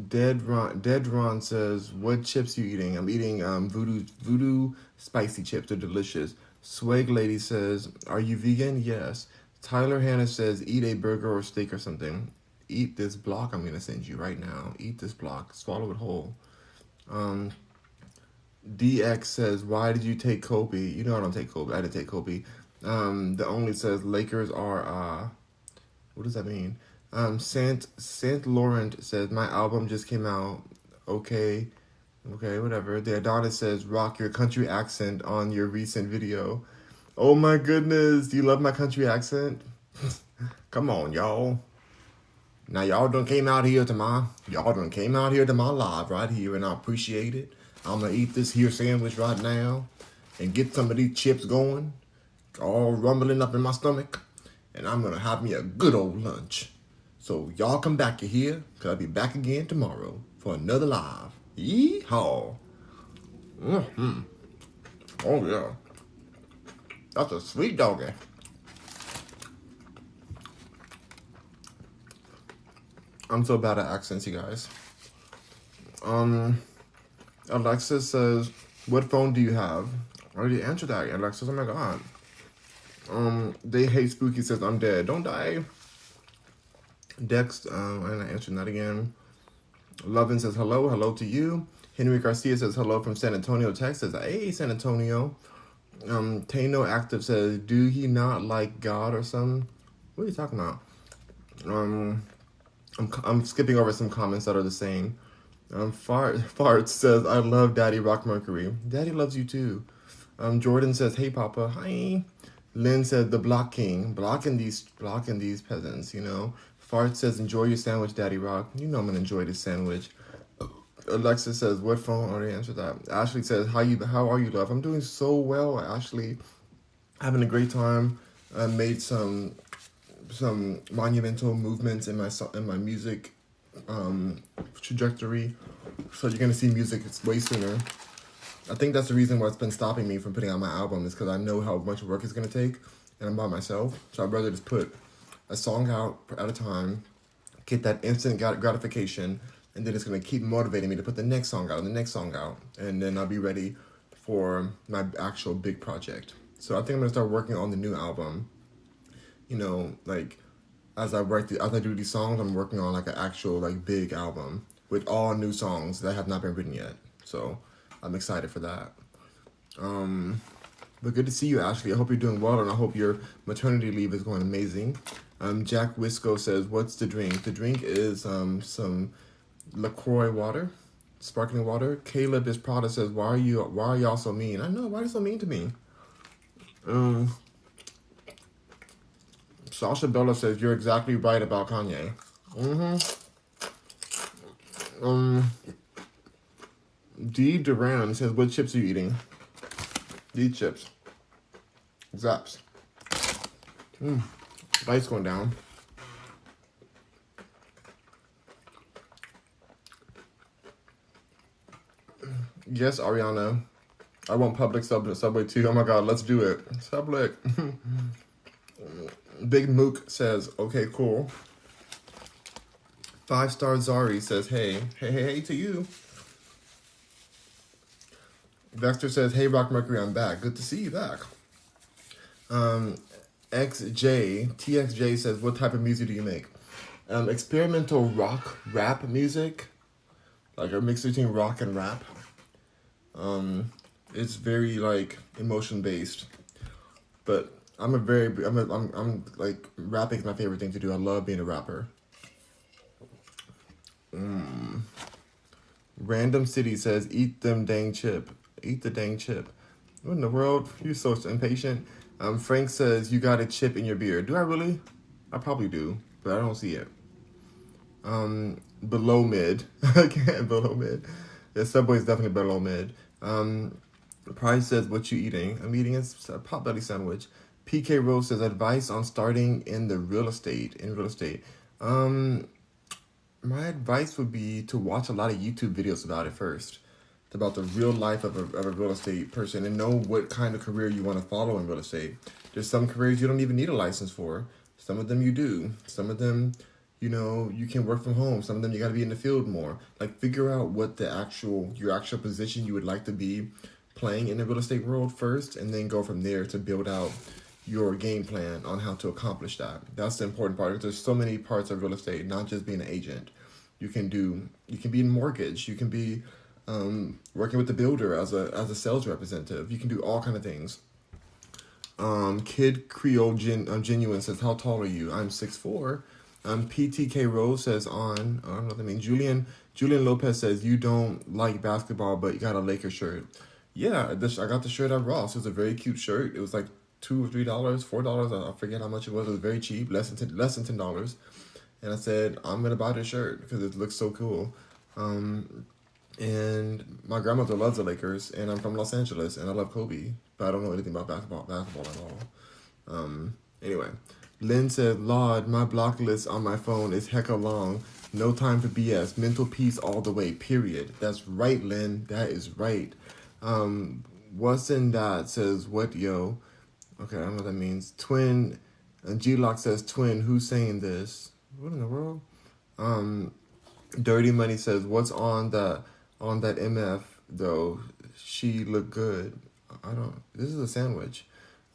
Dead Ron says, what chips you eating? I'm eating voodoo spicy chips. They're delicious. Swag Lady says, are you vegan? Yes. Tyler Hannah says, eat a burger or steak or something. Eat this block I'm gonna send you right now. Eat this block. Swallow it whole. DX says, why did you take Kobe? You know I don't take Kobe. I didn't take Kobe. The only says Lakers are what does that mean? Saint Laurent says, my album just came out. Okay, whatever. The Adonis says, rock your country accent on your recent video. Oh my goodness, do you love my country accent? Come on, y'all. Now y'all done came out here to my live right here, and I appreciate it. I'm gonna eat this here sandwich right now and get some of these chips going, all rumbling up in my stomach, and I'm gonna have me a good old lunch. So y'all come back here, cause I'll be back again tomorrow for another live. Yeehaw. Mm-hmm. Oh yeah. That's a sweet doggy. I'm so bad at accents, you guys. Alexa says, what phone do you have? I already answered that. Alexa says, oh my god. They hate Spooky says, I'm dead. Don't die. Dex, and I answered that again. Lovin says, hello to you. Henry Garcia says, hello from San Antonio, Texas. Hey, San Antonio. Tano Active says, do he not like God or something? What are you talking about? I'm skipping over some comments that are the same. Fart says, I love Daddy Rock Mercury. Daddy loves you too. Jordan says, hey Papa. Hi. Lynn said, the Block King. Blocking these peasants, you know. Fart says, enjoy your sandwich, Daddy Rock. You know I'm gonna enjoy this sandwich. Alexa says, what phone? I already answered that. Ashley says, how are you, love? I'm doing so well, Ashley. Having a great time. I made some monumental movements in my music trajectory. So you're gonna see music way sooner. I think that's the reason why it's been stopping me from putting out my album, is because I know how much work it's gonna take, and I'm by myself. So I'd rather just put a song out at a time, get that instant gratification, and then it's gonna keep motivating me to put the next song out and the next song out, and then I'll be ready for my actual big project. So I think I'm gonna start working on the new album. You know, like as I do these songs, I'm working on like an actual like big album with all new songs that have not been written yet. So I'm excited for that. But good to see you, Ashley. I hope you're doing well, and I hope your maternity leave is going amazing. Jack Wisco says, what's the drink? The drink is some LaCroix water, sparkling water. Caleb is Prada says, why are y'all so mean? I know, why are you so mean to me? Um, Sasha Bella says you're exactly right about Kanye. Um, D Duran says what chips are you eating? These chips. Zaps. Lights going down. Yes, Ariana. I want public subway too. Oh my god, let's do it. Public. Big Mook says, okay, cool. 5-star Zari says, hey to you. Dexter says, hey, Rock Mercury, I'm back. Good to see you back. TXJ says, what type of music do you make? Experimental rock, rap music. Like a mix between rock and rap. It's very like emotion based. But I'm like, rapping is my favorite thing to do. I love being a rapper. Random City says, eat them dang chip. Eat the dang chip. What in the world? You're so impatient. Frank says, you got a chip in your beard. Do I really? I probably do, but I don't see it. Below mid. Again, below mid. The Subway is definitely below mid. Price says, what you eating? I'm eating a potbelly sandwich. PK Rose says, advice on starting in real estate. My advice would be to watch a lot of YouTube videos about it first. It's about the real life of a real estate person and know what kind of career you want to follow in real estate. There's some careers you don't even need a license for. Some of them you do. Some of them, you can work from home. Some of them you got to be in the field more. Like, figure out what your actual position you would like to be playing in the real estate world first, and then go from there to build out your game plan on how to accomplish that. That's the important part. There's so many parts of real estate, not just being an agent. You can be in mortgage. You can be working with the builder as a sales representative. You can do all kind of things. Kid Creole Genuine says, how tall are you? I'm 6'4". PTK Rose says I don't know what that means. Julian Lopez says, you don't like basketball, but you got a Lakers shirt. Yeah, I got the shirt at Ross. It was a very cute shirt. It was like $2 or $3, $4. I forget how much it was. It was very cheap, less than $10. And I said, I'm gonna buy this shirt because it looks so cool. And my grandmother loves the Lakers, and I'm from Los Angeles, and I love Kobe, but I don't know anything about basketball at all. Anyway, Lynn said, Lord, my block list on my phone is hecka long. No time for BS. Mental peace all the way, period. That's right, Lynn. That is right. What's in that says, what, yo? Okay, I don't know what that means. Twin, G-Lock says, twin, who's saying this? What in the world? Dirty Money says, what's on that MF, though? She look good. This is a sandwich.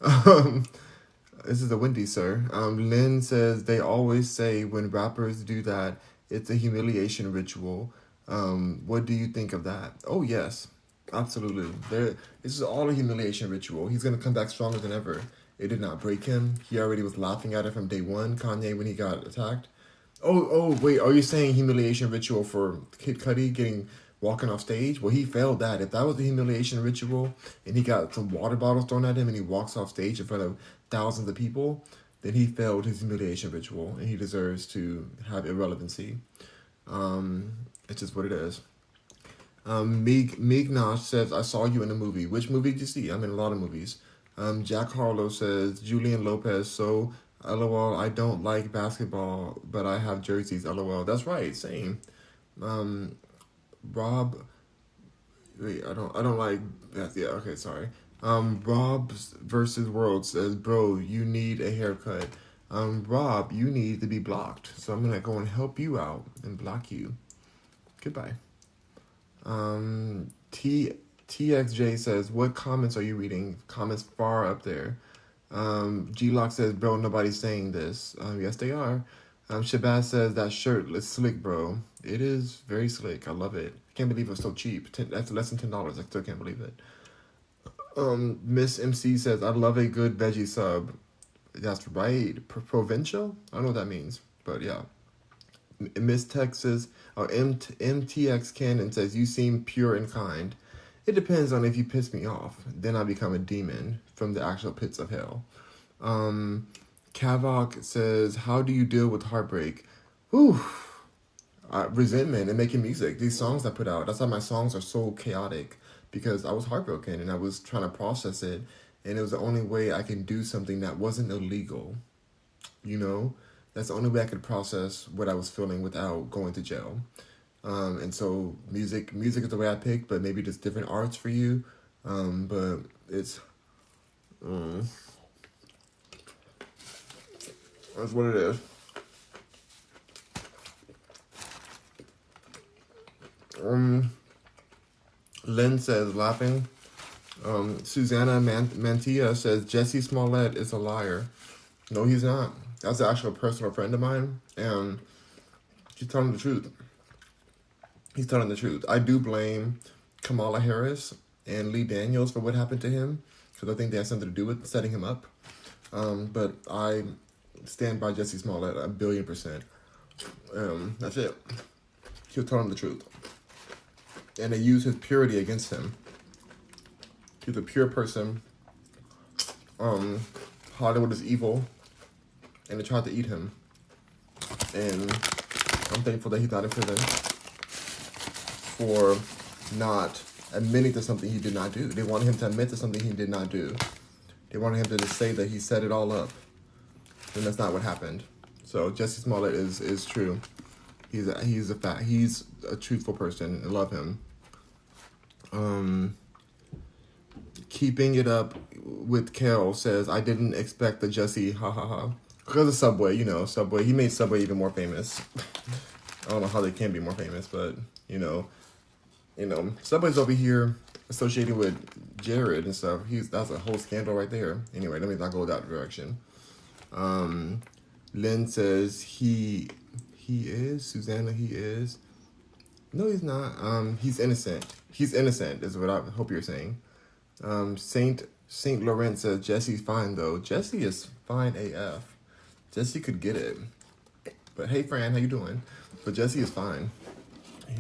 This is a Wendy's, sir. Lynn says, they always say when rappers do that, it's a humiliation ritual. What do you think of that? Oh, yes. Absolutely. This is all a humiliation ritual. He's going to come back stronger than ever. It did not break him. He already was laughing at it from day one, Kanye, when he got attacked. Oh, wait, are you saying humiliation ritual for Kid Cudi walking off stage? Well, he failed that. If that was the humiliation ritual and he got some water bottles thrown at him and he walks off stage in front of thousands of people, then he failed his humiliation ritual and he deserves to have irrelevancy. It's just what it is. Mignosh says, I saw you in a movie. Which movie did you see? I'm in a lot of movies. Jack Harlow says, Julian Lopez, so LOL, I don't like basketball, but I have jerseys, LOL. That's right, same. Rob, wait, I don't like that. Yeah, okay, sorry. Rob's versus World says, bro, you need a haircut. Rob, you need to be blocked. So I'm gonna go and help you out and block you. Goodbye. TXJ says, what comments are you reading? Comments far up there. G-Lock says, bro, nobody's saying this. Yes, they are. Shabazz says, that shirt is slick, bro. It is very slick. I love it. I can't believe it's so cheap. That's less than $10. I still can't believe it. Miss MC says, I love a good veggie sub. That's right. Provincial? I don't know what that means, but yeah. Miss Texas, or MTX Cannon says, you seem pure and kind. It depends on if you piss me off. Then I become a demon from the actual pits of hell. Kavok says, how do you deal with heartbreak? Whew. Resentment and making music. These songs I put out, that's why my songs are so chaotic, because I was heartbroken and I was trying to process it, and it was the only way I can do something that wasn't illegal. You know, that's the only way I could process what I was feeling without going to jail. And so music is the way I picked, but maybe just different arts for you. But it's that's what it is. Lynn says, laughing. Susanna Mantilla says, Jesse Smollett is a liar. No, he's not. That's actually a personal friend of mine, and she's telling the truth. He's telling the truth. I do blame Kamala Harris and Lee Daniels for what happened to him, because I think they had something to do with setting him up. But I stand by Jesse Smollett 1,000,000,000%. That's it. He was telling the truth. And they used his purity against him. He's a pure person. Hollywood is evil. And they tried to eat him. And I'm thankful that he's not in prison for not admitting to something he did not do. They wanted him to admit to something he did not do. They wanted him to just say that he set it all up. And that's not what happened. So Jesse Smollett is true. He's a truthful person. I love him. Keeping it up with Kel says, I didn't expect the Jesse, ha ha ha. Because of Subway, Subway. He made Subway even more famous. I don't know how they can be more famous, but, Subway's over here associated with Jared and stuff. That's a whole scandal right there. Anyway, let me not go that direction. Lynn says, he is. Susanna, he is. No, he's not. He's innocent. He's innocent is what I hope you're saying. Saint Laurent says, Jesse's fine, though. Jesse is fine AF. Jesse could get it. But hey, Fran, how you doing? But Jesse is fine.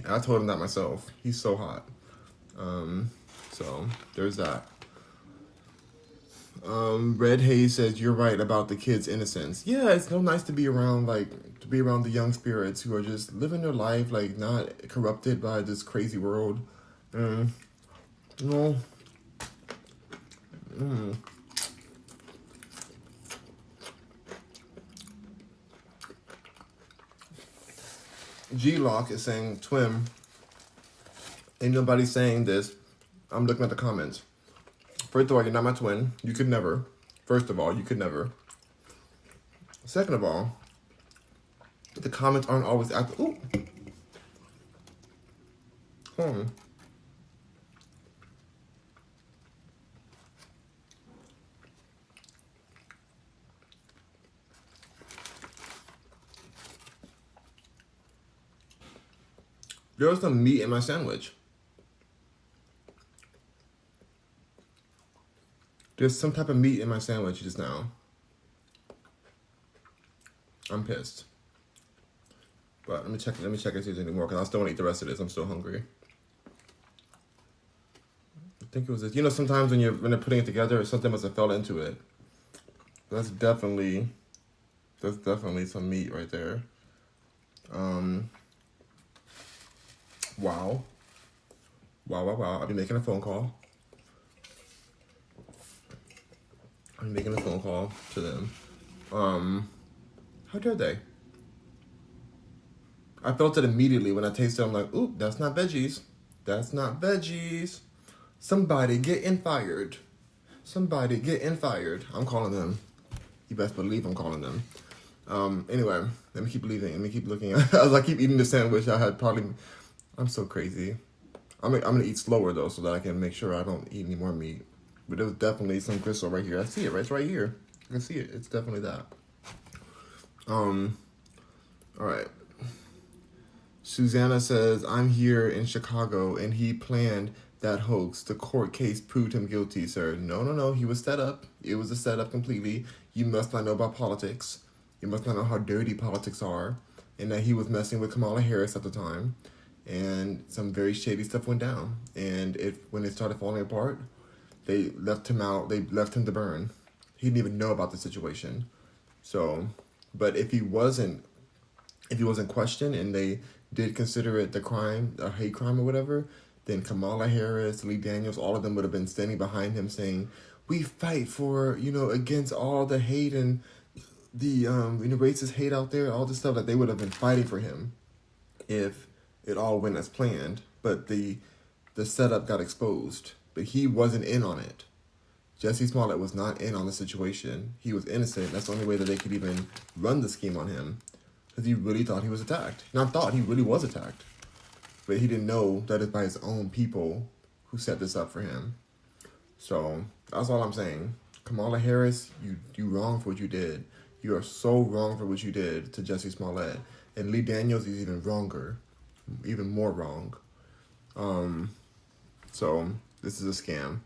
I told him that myself. He's so hot. So there's that. Red Hayes says, you're right about the kids' innocence. Yeah, it's so nice to be around, the young spirits who are just living their life, not corrupted by this crazy world. No. G-Lock is saying, Twim, ain't nobody saying this. I'm looking at the comments. First of all, you're not my twin. You could never. First of all, you could never. Second of all, the comments aren't always active. Ooh. There was some meat in my sandwich. There's some type of meat in my sandwich just now. I'm pissed. But let me check and see if there's any more, because I still want to eat the rest of this. I'm still hungry. I think it was this. Sometimes when they're putting it together, something must have fell into it. That's definitely some meat right there. Wow. I'll be making a phone call. I'm making a phone call to them. How dare they? I felt it immediately when I tasted it. I'm like, ooh, that's not veggies. That's not veggies. Somebody getting fired. Somebody getting fired. I'm calling them. You best believe I'm calling them. Anyway, let me keep leaving. Let me keep looking. As I keep eating the sandwich, I'm so crazy. I'm gonna eat slower though, so that I can make sure I don't eat any more meat. But there was definitely some gristle right here. I see it, right? It's right here. I can see it. It's definitely that. All right. Susanna says, I'm here in Chicago, and he planned that hoax. The court case proved him guilty, sir. No. He was set up. It was a setup completely. You must not know about politics. You must not know how dirty politics are, and that he was messing with Kamala Harris at the time. and some very shady stuff went down. And when it started falling apart, they left him out. They left him to burn. He didn't even know about the situation. So, but if he wasn't questioned and they did consider it the crime, a hate crime or whatever, then Kamala Harris, Lee Daniels, all of them would have been standing behind him saying, "We fight for, against all the hate and the racist hate out there, all this stuff." That they would have been fighting for him if it all went as planned. But the setup got exposed, but he wasn't in on it. Jesse Smollett was not in on the situation. He was innocent. That's the only way that they could even run the scheme on him, because he really thought he was attacked. Not thought, he really was attacked. But he didn't know that it's by his own people who set this up for him. So that's all I'm saying. Kamala Harris, you wrong for what you did. You are so wrong for what you did to Jesse Smollett. And Lee Daniels is even wronger, even more wrong. So this is a scam.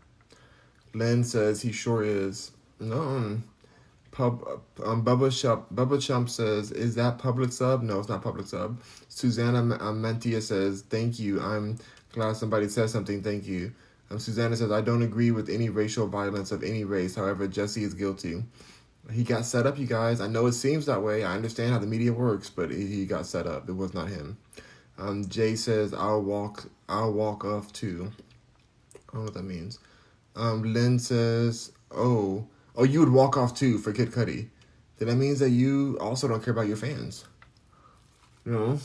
Lynn says he sure is. No. Bubba Chump says, is that public sub? No, it's not public sub. Susanna Mentia says, thank you. I'm glad somebody said something. Thank you. Susanna says, I don't agree with any racial violence of any race. However, Jesse is guilty. He got set up, you guys. I know it seems that way. I understand how the media works, but he got set up. It was not him. Jay says, I'll walk off too. I don't know what that means. Lynn says, oh, you would walk off too for Kid Cudi. Then that means that you also don't care about your fans. Kid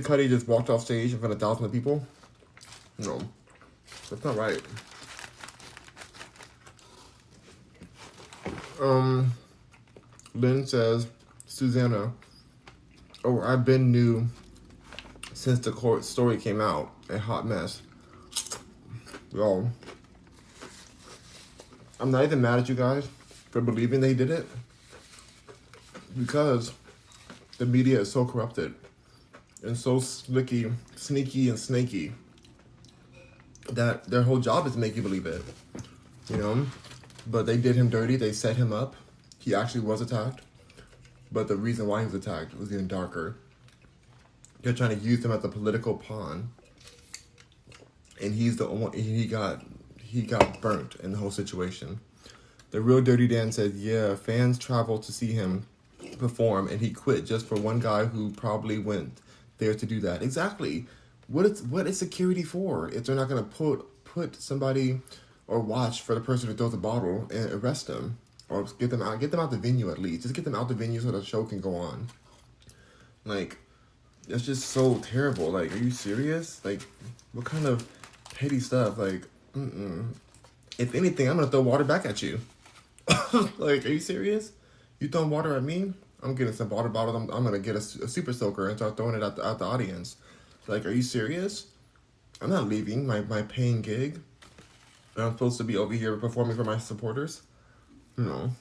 Cudi just walked off stage in front of thousands of people. No, that's not right. Lynn says, Susanna, oh, I've been new since the court story came out. A hot mess. Yo, I'm not even mad at you guys for believing they did it, because the media is so corrupted and so sneaky and snaky that their whole job is to make you believe it, But they did him dirty. They set him up. He actually was attacked, but the reason why he was attacked was even darker. They're trying to use him as a political pawn, and he's the one. He got burnt in the whole situation. The real Dirty Dan said, yeah, fans traveled to see him perform, and he quit just for one guy who probably went there to do that. Exactly. What is security for if they're not going to put somebody or watch for the person who throws a bottle and arrest them, or get them out the venue at least. Just get them out the venue so the show can go on. Like, that's just so terrible. Like, are you serious? Like, what kind of petty stuff? Like, if anything, I'm gonna throw water back at you. Like, are you serious? You throwing water at me? I'm getting some water bottles. I'm gonna get a super soaker and start throwing it at the audience. Like, are you serious? I'm not leaving my paying gig. I'm supposed to be over here performing for my supporters. No.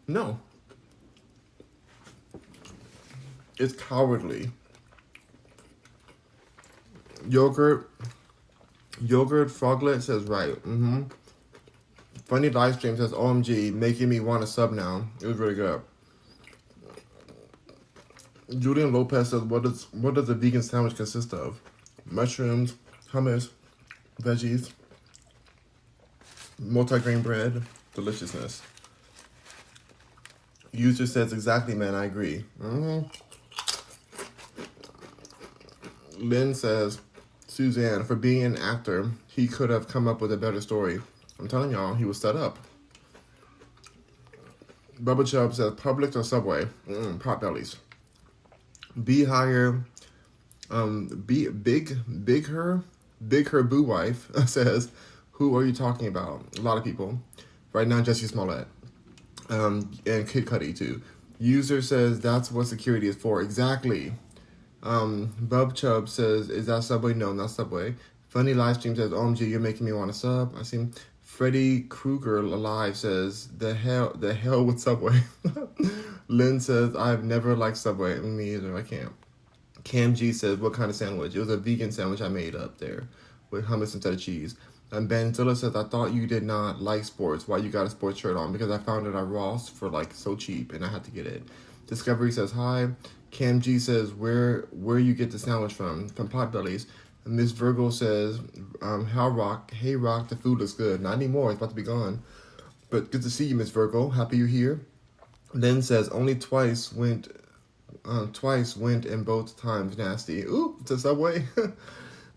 No. It's cowardly. Yogurt Froglet says right. Funny live stream says OMG, making me want to sub now. It was really good. Julian Lopez says, what does a vegan sandwich consist of? Mushrooms, hummus, veggies, multigrain bread, deliciousness. User says, exactly, man, I agree. Lynn says, Suzanne, for being an actor, he could have come up with a better story. I'm telling y'all, he was set up. Bubba Chubb says, Publix or Subway? Potbellies. Big her boo wife says, who are you talking about? A lot of people. Right now, Jesse Smollett. And Kid Cudi, too. User says, that's what security is for. Exactly. Bub Chubb says, is that Subway? No, not Subway. Funny live stream says, OMG, you're making me want to sub. I see Freddy Krueger alive says, the hell with Subway. Lynn says, I've never liked Subway. Me either, I can't. Cam G says, what kind of sandwich? It was a vegan sandwich I made up there with hummus instead of cheese. And Ben Zilla says, I thought you did not like sports. Why you got a sports shirt on? Because I found it at Ross for like so cheap and I had to get it. Discovery says, hi. Cam G says, where you get the sandwich from Potbellies. And Miss Virgo says, hey Rock, the food looks good. Not anymore, it's about to be gone. But good to see you, Miss Virgo. Happy you're here. Lynn says, only twice went and both times nasty. Ooh, it's a Subway.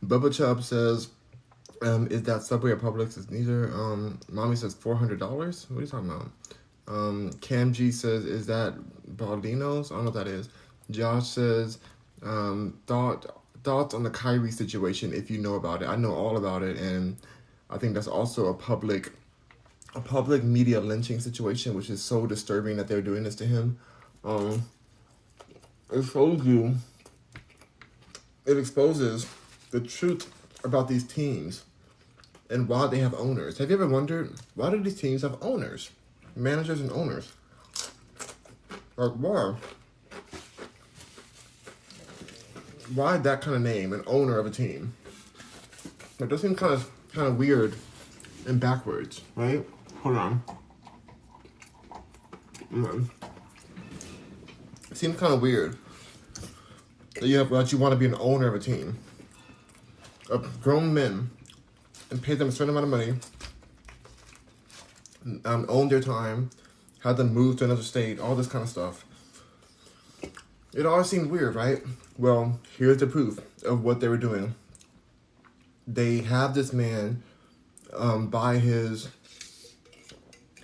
Bubba Chubb says, is that Subway or Publix? It's neither. Mommy says $400. What are you talking about? Cam G says, is that Baldino's? I don't know what that is. Josh says, thoughts on the Kyrie situation if you know about it. I know all about it, and I think that's also a public media lynching situation, which is so disturbing that they're doing this to him. It exposes the truth about these teams and why they have owners. Have you ever wondered, why do these teams have owners? Managers and owners? Like, why? Why that kind of name, an owner of a team? It does seem kind of weird and backwards, right? Hold on. It seems kind of weird that you want to be an owner of a team of grown men and pay them a certain amount of money, own their time, have them move to another state, all this kind of stuff. It always seemed weird, right? Well, here's the proof of what they were doing. They have this man buy his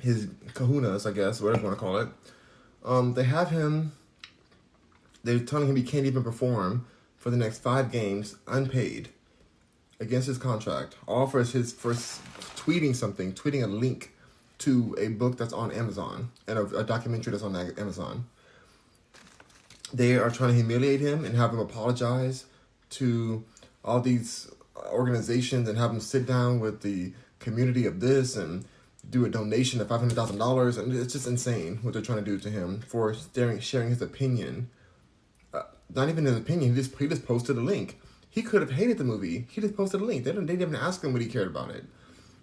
kahunas, I guess, whatever you want to call it. They have him, they're telling him he can't even perform for the next 5 games unpaid against his contract. All for tweeting a link to a book that's on Amazon and a documentary that's on Amazon. They are trying to humiliate him and have him apologize to all these organizations and have him sit down with the community of this and do a donation of $500,000. And it's just insane what they're trying to do to him for sharing his opinion. Not even his opinion, he just posted a link. He could have hated the movie. He just posted a link. They didn't even ask him what he cared about it.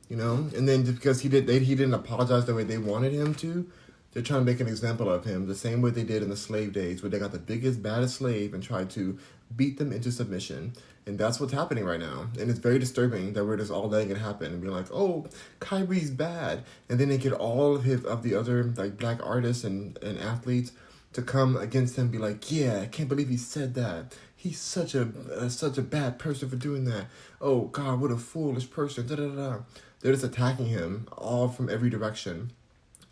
You know? And then just because he didn't apologize the way they wanted him to, they're trying to make an example of him the same way they did in the slave days, where they got the biggest, baddest slave and tried to beat them into submission. And that's what's happening right now. And it's very disturbing that we're just all letting it happen and being like, oh, Kyrie's bad. And then they get all of the other like black artists and athletes to come against him and be like, yeah, I can't believe he said that. He's such a bad person for doing that. Oh, God, what a foolish person. Da, da, da. They're just attacking him all from every direction.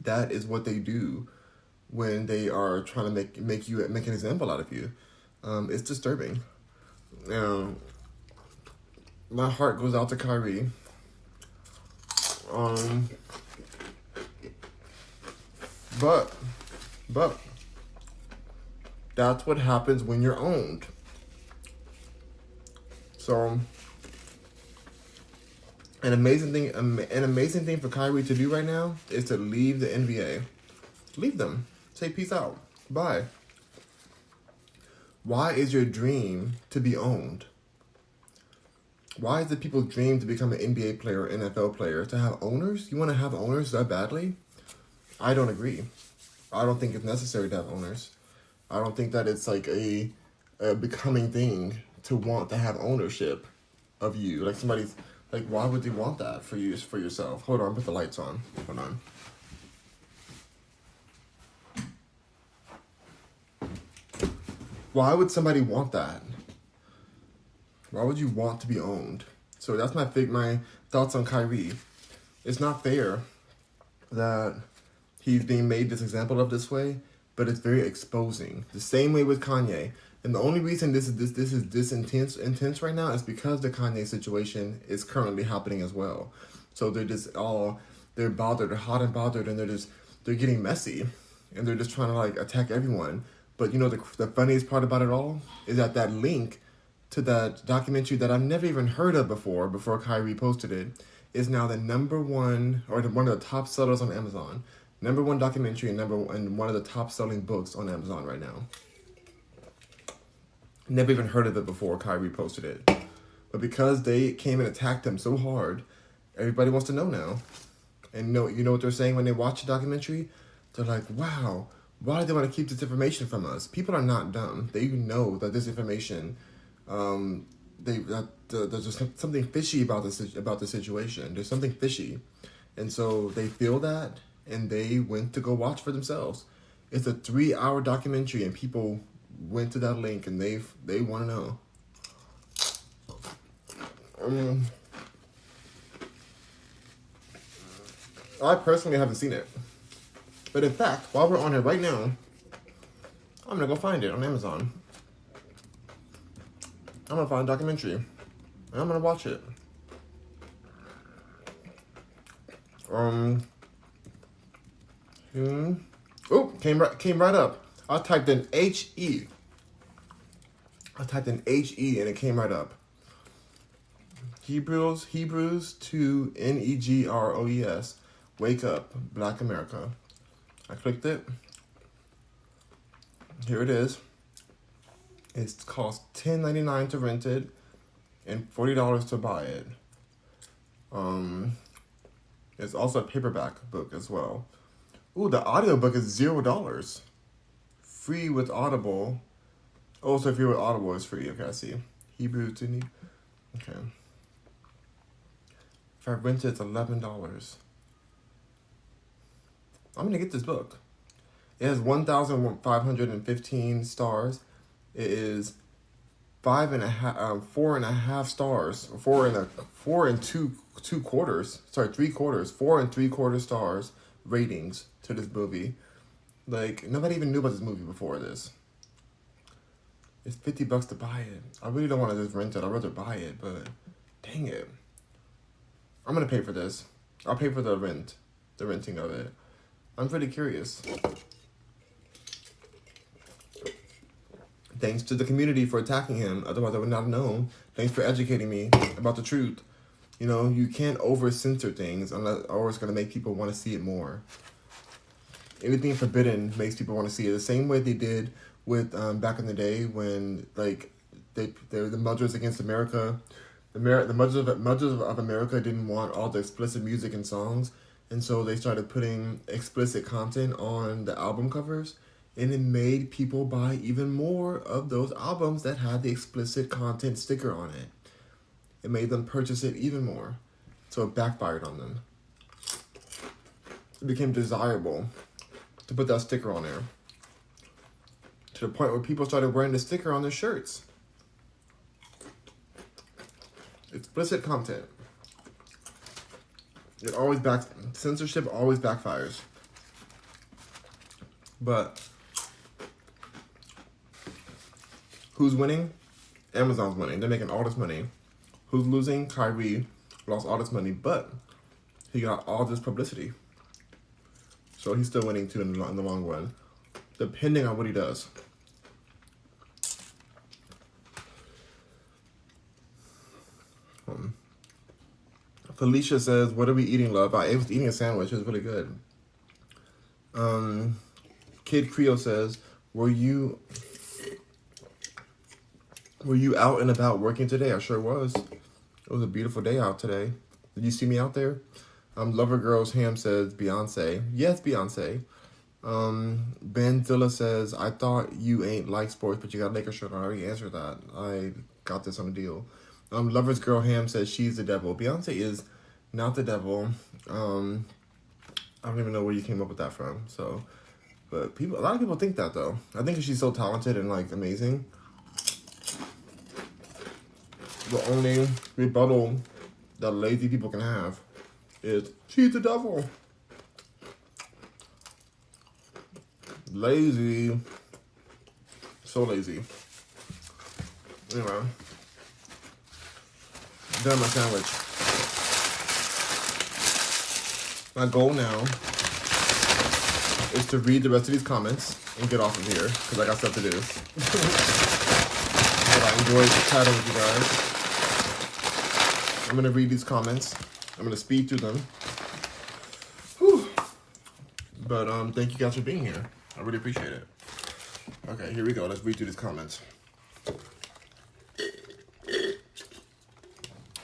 That is what they do when they are trying to make an example out of you. It's disturbing. My heart goes out to Kyrie. But that's what happens when you're owned. So an amazing thing for Kyrie to do right now is to leave the NBA. Leave them. Say peace out. Bye. Why is your dream to be owned? Why is it people's dream to become an NBA player or NFL player to have owners? You want to have owners that badly? I don't agree. I don't think it's necessary to have owners. I don't think that it's like a becoming thing to want to have ownership of you. Like somebody's like, why would you want that for yourself? Hold on, put the lights on. Hold on. Why would somebody want that? Why would you want to be owned? So that's my thoughts on Kyrie. It's not fair that he's being made this example of this way, but it's very exposing. The same way with Kanye. And the only reason this is this intense right now is because the Kanye situation is currently happening as well. So they're bothered, they're hot and bothered, and they're getting messy, and they're just trying to like attack everyone. But you know the funniest part about it all is that link to that documentary that I've never even heard of before Kyrie posted it is now the number one or one of the top sellers on Amazon. Number one documentary and one of the top selling books on Amazon right now. Never even heard of it before Kyrie posted it. But because they came and attacked him so hard, everybody wants to know now. And you know what they're saying when they watch the documentary? They're like, wow, why do they want to keep this information from us? People are not dumb. They know that this information, there's just something fishy about the situation. There's something fishy, and so they feel that, and they went to go watch for themselves. It's a 3-hour documentary, and people went to that link, and they want to know. I personally haven't seen it. But in fact, while we're on it right now, I'm going to go find it on Amazon. I'm going to find a documentary. And I'm going to watch it. Oh, came right up. I typed in HE. And it came right up. Hebrews 2 NEGROES. Wake up, Black America. I clicked it. Here it is. It costs $10.99 to rent it and $40 to buy it. It's also a paperback book as well. Ooh, the audiobook is $0. Free with Audible. Oh, so if you're with Audible, it's free. Okay, I see. Hebrew to me. Okay. If I rent it, it's $11. I'm gonna get this book. It has 1,515 stars. It is 4.5 stars. 4 and 2 quarters. Sorry, 3/4. 4 and 3/4 stars ratings to this movie. Like, nobody even knew about this movie before this. It's $50 to buy it. I really don't want to just rent it. I'd rather buy it, but dang it. I'm gonna pay for this. I'll pay for the renting of it. I'm pretty curious. Thanks to the community for attacking him. Otherwise, I would not have known. Thanks for educating me about the truth. You know, you can't over-censor things or it's going to make people want to see it more. Anything forbidden makes people want to see it. The same way they did with back in the day when, like, they were the Mothers Against America. The Mothers of America didn't want all the explicit music and songs. And so they started putting explicit content on the album covers, and it made people buy even more of those albums that had the explicit content sticker on it. It made them purchase it even more. So it backfired on them. It became desirable to put that sticker on there, to the point where people started wearing the sticker on their shirts. Explicit content. Censorship always backfires. But who's winning? Amazon's winning. They're making all this money. Who's losing? Kyrie lost all this money, but he got all this publicity. So he's still winning too in the long run, depending on what he does. Felicia says, "What are we eating, love?" I was eating a sandwich. It was really good. Kid Creole says, Were you out and about working today? I sure was. It was a beautiful day out today. Did you see me out there? Lover Girls Ham says, Beyonce. Yes, Beyonce. Ben Zilla says, I thought you ain't like sports, but you got a Lakers shirt on. I already answered that. I got this on a deal. Lover's Girl Ham says she's the devil. Beyonce is not the devil. I don't even know where you came up with that from. So, but a lot of people think that though. I think she's so talented and like amazing. The only rebuttal that lazy people can have is she's the devil. Lazy. So lazy. Anyway. Done my sandwich. My goal now is to read the rest of these comments and get off of here because I got stuff to do. But I enjoyed chatting with you guys. I'm going to read these comments. I'm going to speed through them. Whew. But thank you guys for being here. I really appreciate it. Okay, here we go. Let's read through these comments.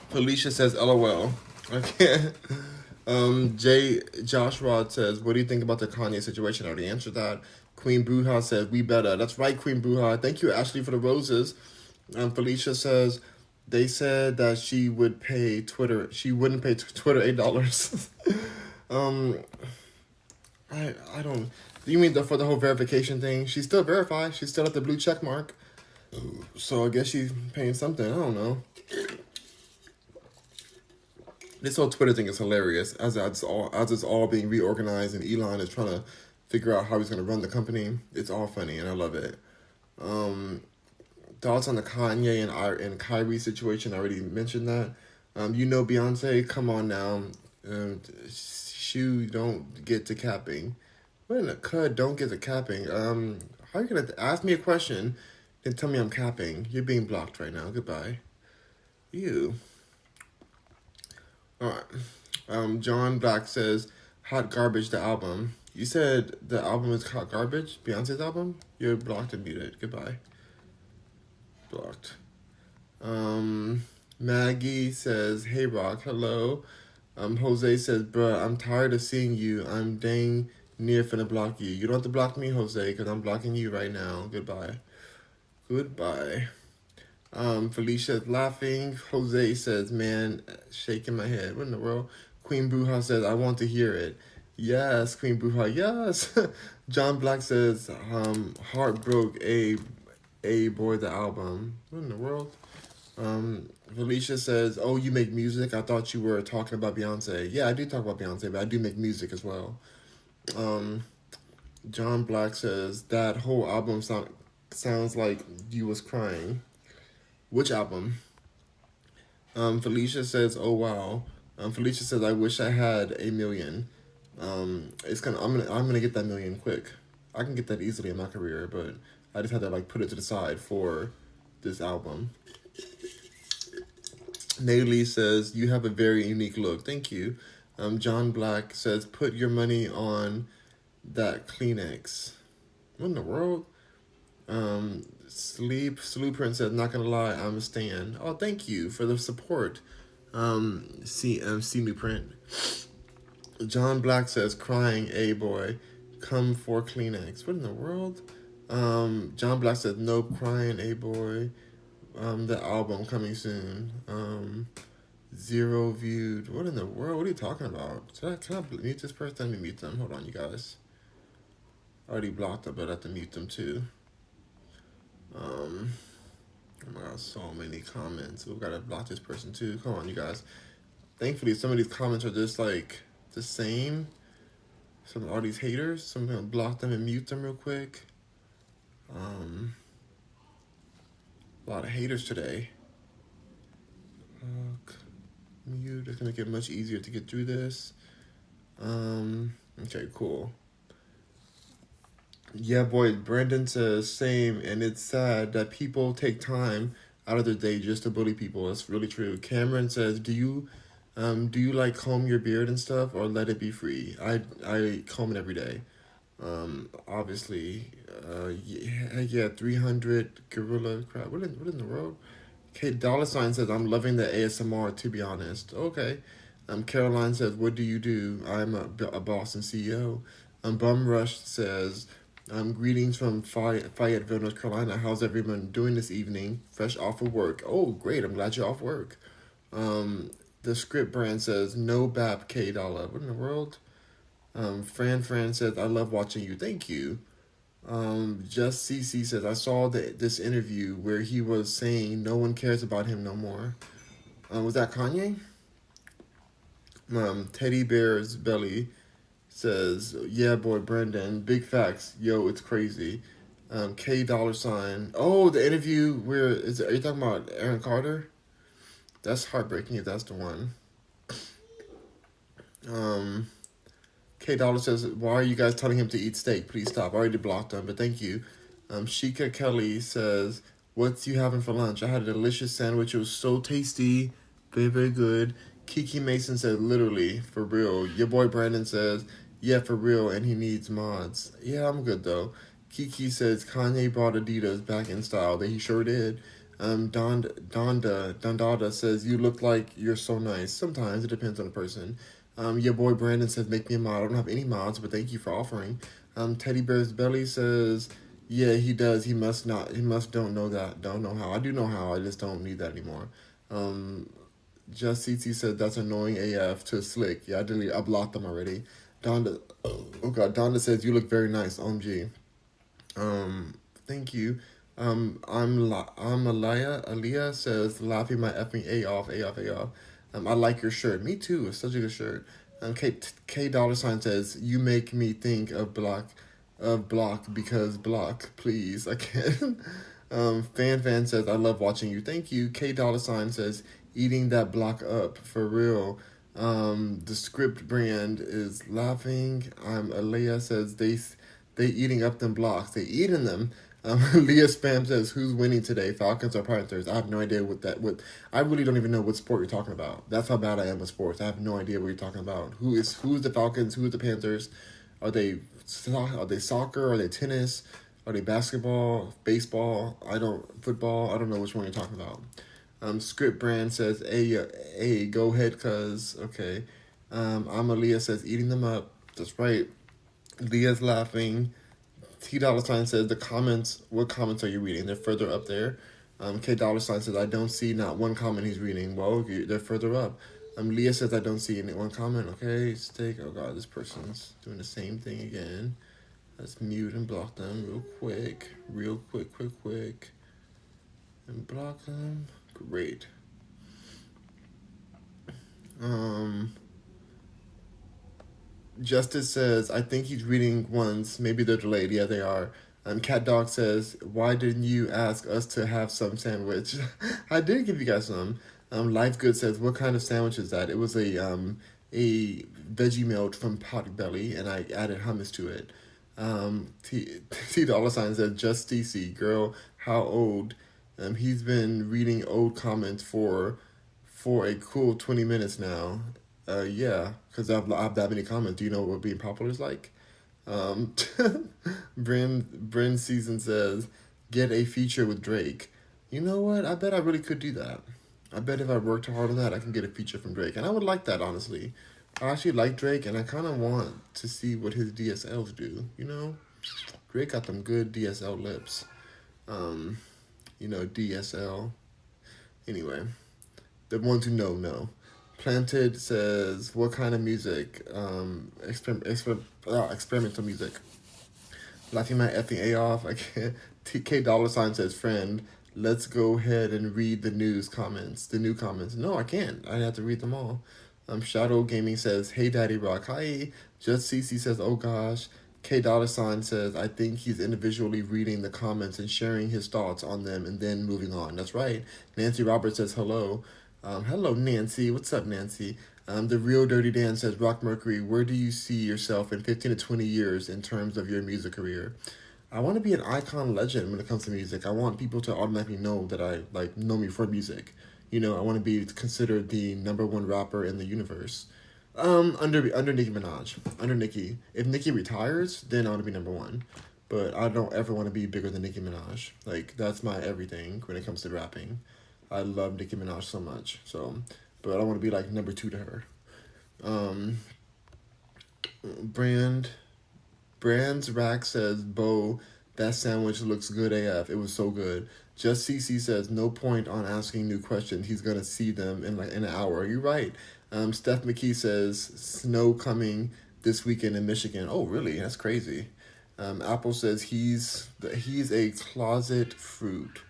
Felicia says, LOL. Okay. Josh Rod says, what do you think about the Kanye situation? I already answered that. Queen Bruja says, we better. That's right, Queen Bruja. Thank you, Ashley, for the roses. Felicia says, they said that she would pay Twitter. She wouldn't pay Twitter $8. um, I don't. You mean for the whole verification thing? She's still verified. She's still at the blue check mark. So I guess she's paying something. I don't know. This whole Twitter thing is hilarious as it's all being reorganized and Elon is trying to figure out how he's going to run the company. It's all funny and I love it. Thoughts on the Kanye and Kyrie situation? I already mentioned that. Beyonce, come on now. Shoe don't get to capping. What in the cud don't get to capping? How are you going to ask me a question and tell me I'm capping? You're being blocked right now. Goodbye. You. Alright. John Black says, Hot Garbage, the album. You said the album is Hot Garbage? Beyonce's album? You're blocked and muted. Goodbye. Blocked. Maggie says, hey Rock, hello. Jose says, bruh, I'm tired of seeing you. I'm dang near finna block you. You don't have to block me, Jose, because I'm blocking you right now. Goodbye. Goodbye. Felicia's laughing. Jose says, man, shaking my head. What in the world? Queen Bruja says, I want to hear it. Yes, Queen Bruja, yes. John Black says, Heart broke a boy, the album. What in the world? Felicia says, oh, you make music? I thought you were talking about Beyonce. Yeah, I do talk about Beyonce, but I do make music as well. John Black says, that whole album sounds like you was crying. Which album? Felicia says, oh wow. Felicia says, I wish I had 1 million. I'm gonna get that 1 million quick. I can get that easily in my career, but I just had to put it to the side for this album. Naylee says, you have a very unique look. Thank you. John Black says, put your money on that Kleenex. What in the world? Sleep Prince says, not gonna lie, I'm a stan. Oh, thank you for the support. See New Print. John Black says, crying, a boy, come for Kleenex. What in the world? John Black says, no crying, a boy. The album coming soon. 0 viewed. What in the world? What are you talking about? Can I mute this person? Let me mute them. Hold on, you guys. I already blocked them, but I have to mute them too. Oh my god, so many comments. We've got to block this person too. Come on, you guys. Thankfully, some of these comments are just the same. Some of all these haters. So I'm gonna block them and mute them real quick. A lot of haters today. Mute. It's gonna make it much easier to get through this. Okay, cool. Yeah, boy, Brandon says same, and it's sad that people take time out of their day just to bully people. That's really true. Cameron says, do you comb your beard and stuff, or let it be free? I comb it every day. Obviously, 300 gorilla crap. What in the world? Kate Dollar Sign says, I'm loving the ASMR, to be honest. Okay. Caroline says, what do you do? I'm a boss and CEO. Bum Rush says, greetings from Fayetteville, North Carolina. How's everyone doing this evening? Fresh off of work. Oh, great. I'm glad you're off work. The Script Brand says, no BAP K Dollar. What in the world? Fran says, I love watching you. Thank you. Just CC says, I saw this interview where he was saying no one cares about him no more. Was that Kanye? Teddy Bear's Belly says, yeah, boy, Brendan, big facts. Yo, it's crazy. K Dollar Sign. Oh, the interview where are you talking about Aaron Carter? That's heartbreaking if that's the one. K Dollar says, why are you guys telling him to eat steak? Please stop. I already blocked him, but thank you. Sheikah Kelly says, what's you having for lunch? I had a delicious sandwich. It was so tasty. Very, very good. Kiki Mason said, literally, for real. Your boy Brandon says, yeah, for real, and he needs mods. Yeah, I'm good, though. Kiki says, Kanye brought Adidas back in style. That he sure did. Dondada says, you look like you're so nice. Sometimes. It depends on the person. Your boy Brandon says, make me a mod. I don't have any mods, but thank you for offering. Teddy Bear's Belly says, yeah, he does. He must not. He must don't know that. Don't know how. I do know how. I just don't need that anymore. Um, Just CT said that's annoying AF to Slick. Yeah, I blocked them already. Donda, oh god, Donda says you look very nice. OMG. Thank you. I'm Aliyah. Aliyah says laughing my effing A off, A off, A off. I like your shirt. Me too. It's such a good shirt. K dollar sign says you make me think of block because block please I can't. Fan says I love watching you. Thank you. K dollar sign says eating that block up for real. The script brand is laughing. Aliyah says they eating up them blocks. They eating them. Leah Spam says, "Who's winning today? Falcons or Panthers?" I have no idea what that. What I really don't even know what sport you're talking about. That's how bad I am with sports. I have no idea what you're talking about. Who's the Falcons? Who's the Panthers? Are they soccer? Are they tennis? Are they basketball? Baseball? Football. I don't know which one you're talking about. Script brand says, "A go ahead, cuz okay." Amalia says, "Eating them up." That's right. Leah's laughing. T dollar sign says the comments. What comments are you reading? They're further up there. K dollar sign says I don't see not one comment he's reading. Well, they're further up. Leah says I don't see any one comment. Okay, steak. Oh god, this person's doing the same thing again. Let's mute and block them real quick, and block them. Great. Justice says, I think he's reading ones. Maybe they're delayed. Yeah, they are. Cat Dog says, why didn't you ask us to have some sandwich? I did give you guys some. Life Good says, what kind of sandwich is that? It was a veggie melt from Potbelly, and I added hummus to it. T dollar sign says, just DC, girl, how old? He's been reading old comments for a cool 20 minutes now. Yeah, because I've that many comments. Do you know what being popular is like? Um, Bryn Season says, get a feature with Drake. You know what? I bet I really could do that. I bet if I worked hard on that, I can get a feature from Drake. And I would like that, honestly. I actually like Drake, and I kind of want to see what his DSLs do, you know? Drake got them good DSL lips. Um, DSL. Anyway, the ones who know. Planted says, what kind of music? Experimental music. Laughing my effing A off. I can't. TK dollar sign says, friend, let's go ahead and read the new comments. No, I can't. I have to read them all. Shadow Gaming says, hey, Daddy Rock. Hi. Just CC says, oh gosh. K dollar sign says, I think he's individually reading the comments and sharing his thoughts on them and then moving on. That's right. Nancy Roberts says, hello. Hello, Nancy. What's up, Nancy? The Real Dirty Dan says, Rock Mercury, where do you see yourself in 15 to 20 years in terms of your music career? I want to be an icon legend when it comes to music. I want people to automatically know that I know me for music. I want to be considered the number one rapper in the universe. Under Nicki Minaj. Under Nicki. If Nicki retires, then I want to be number one. But I don't ever want to be bigger than Nicki Minaj. That's my everything when it comes to rapping. I love Nicki Minaj so much. But I don't want to be number two to her. Brands Rack says, Bo, that sandwich looks good AF. It was so good. Just CC says, no point on asking new questions. He's going to see them in an hour. You're right. Steph McKee says, snow coming this weekend in Michigan. Oh, really? That's crazy. Apple says, he's a closet fruit.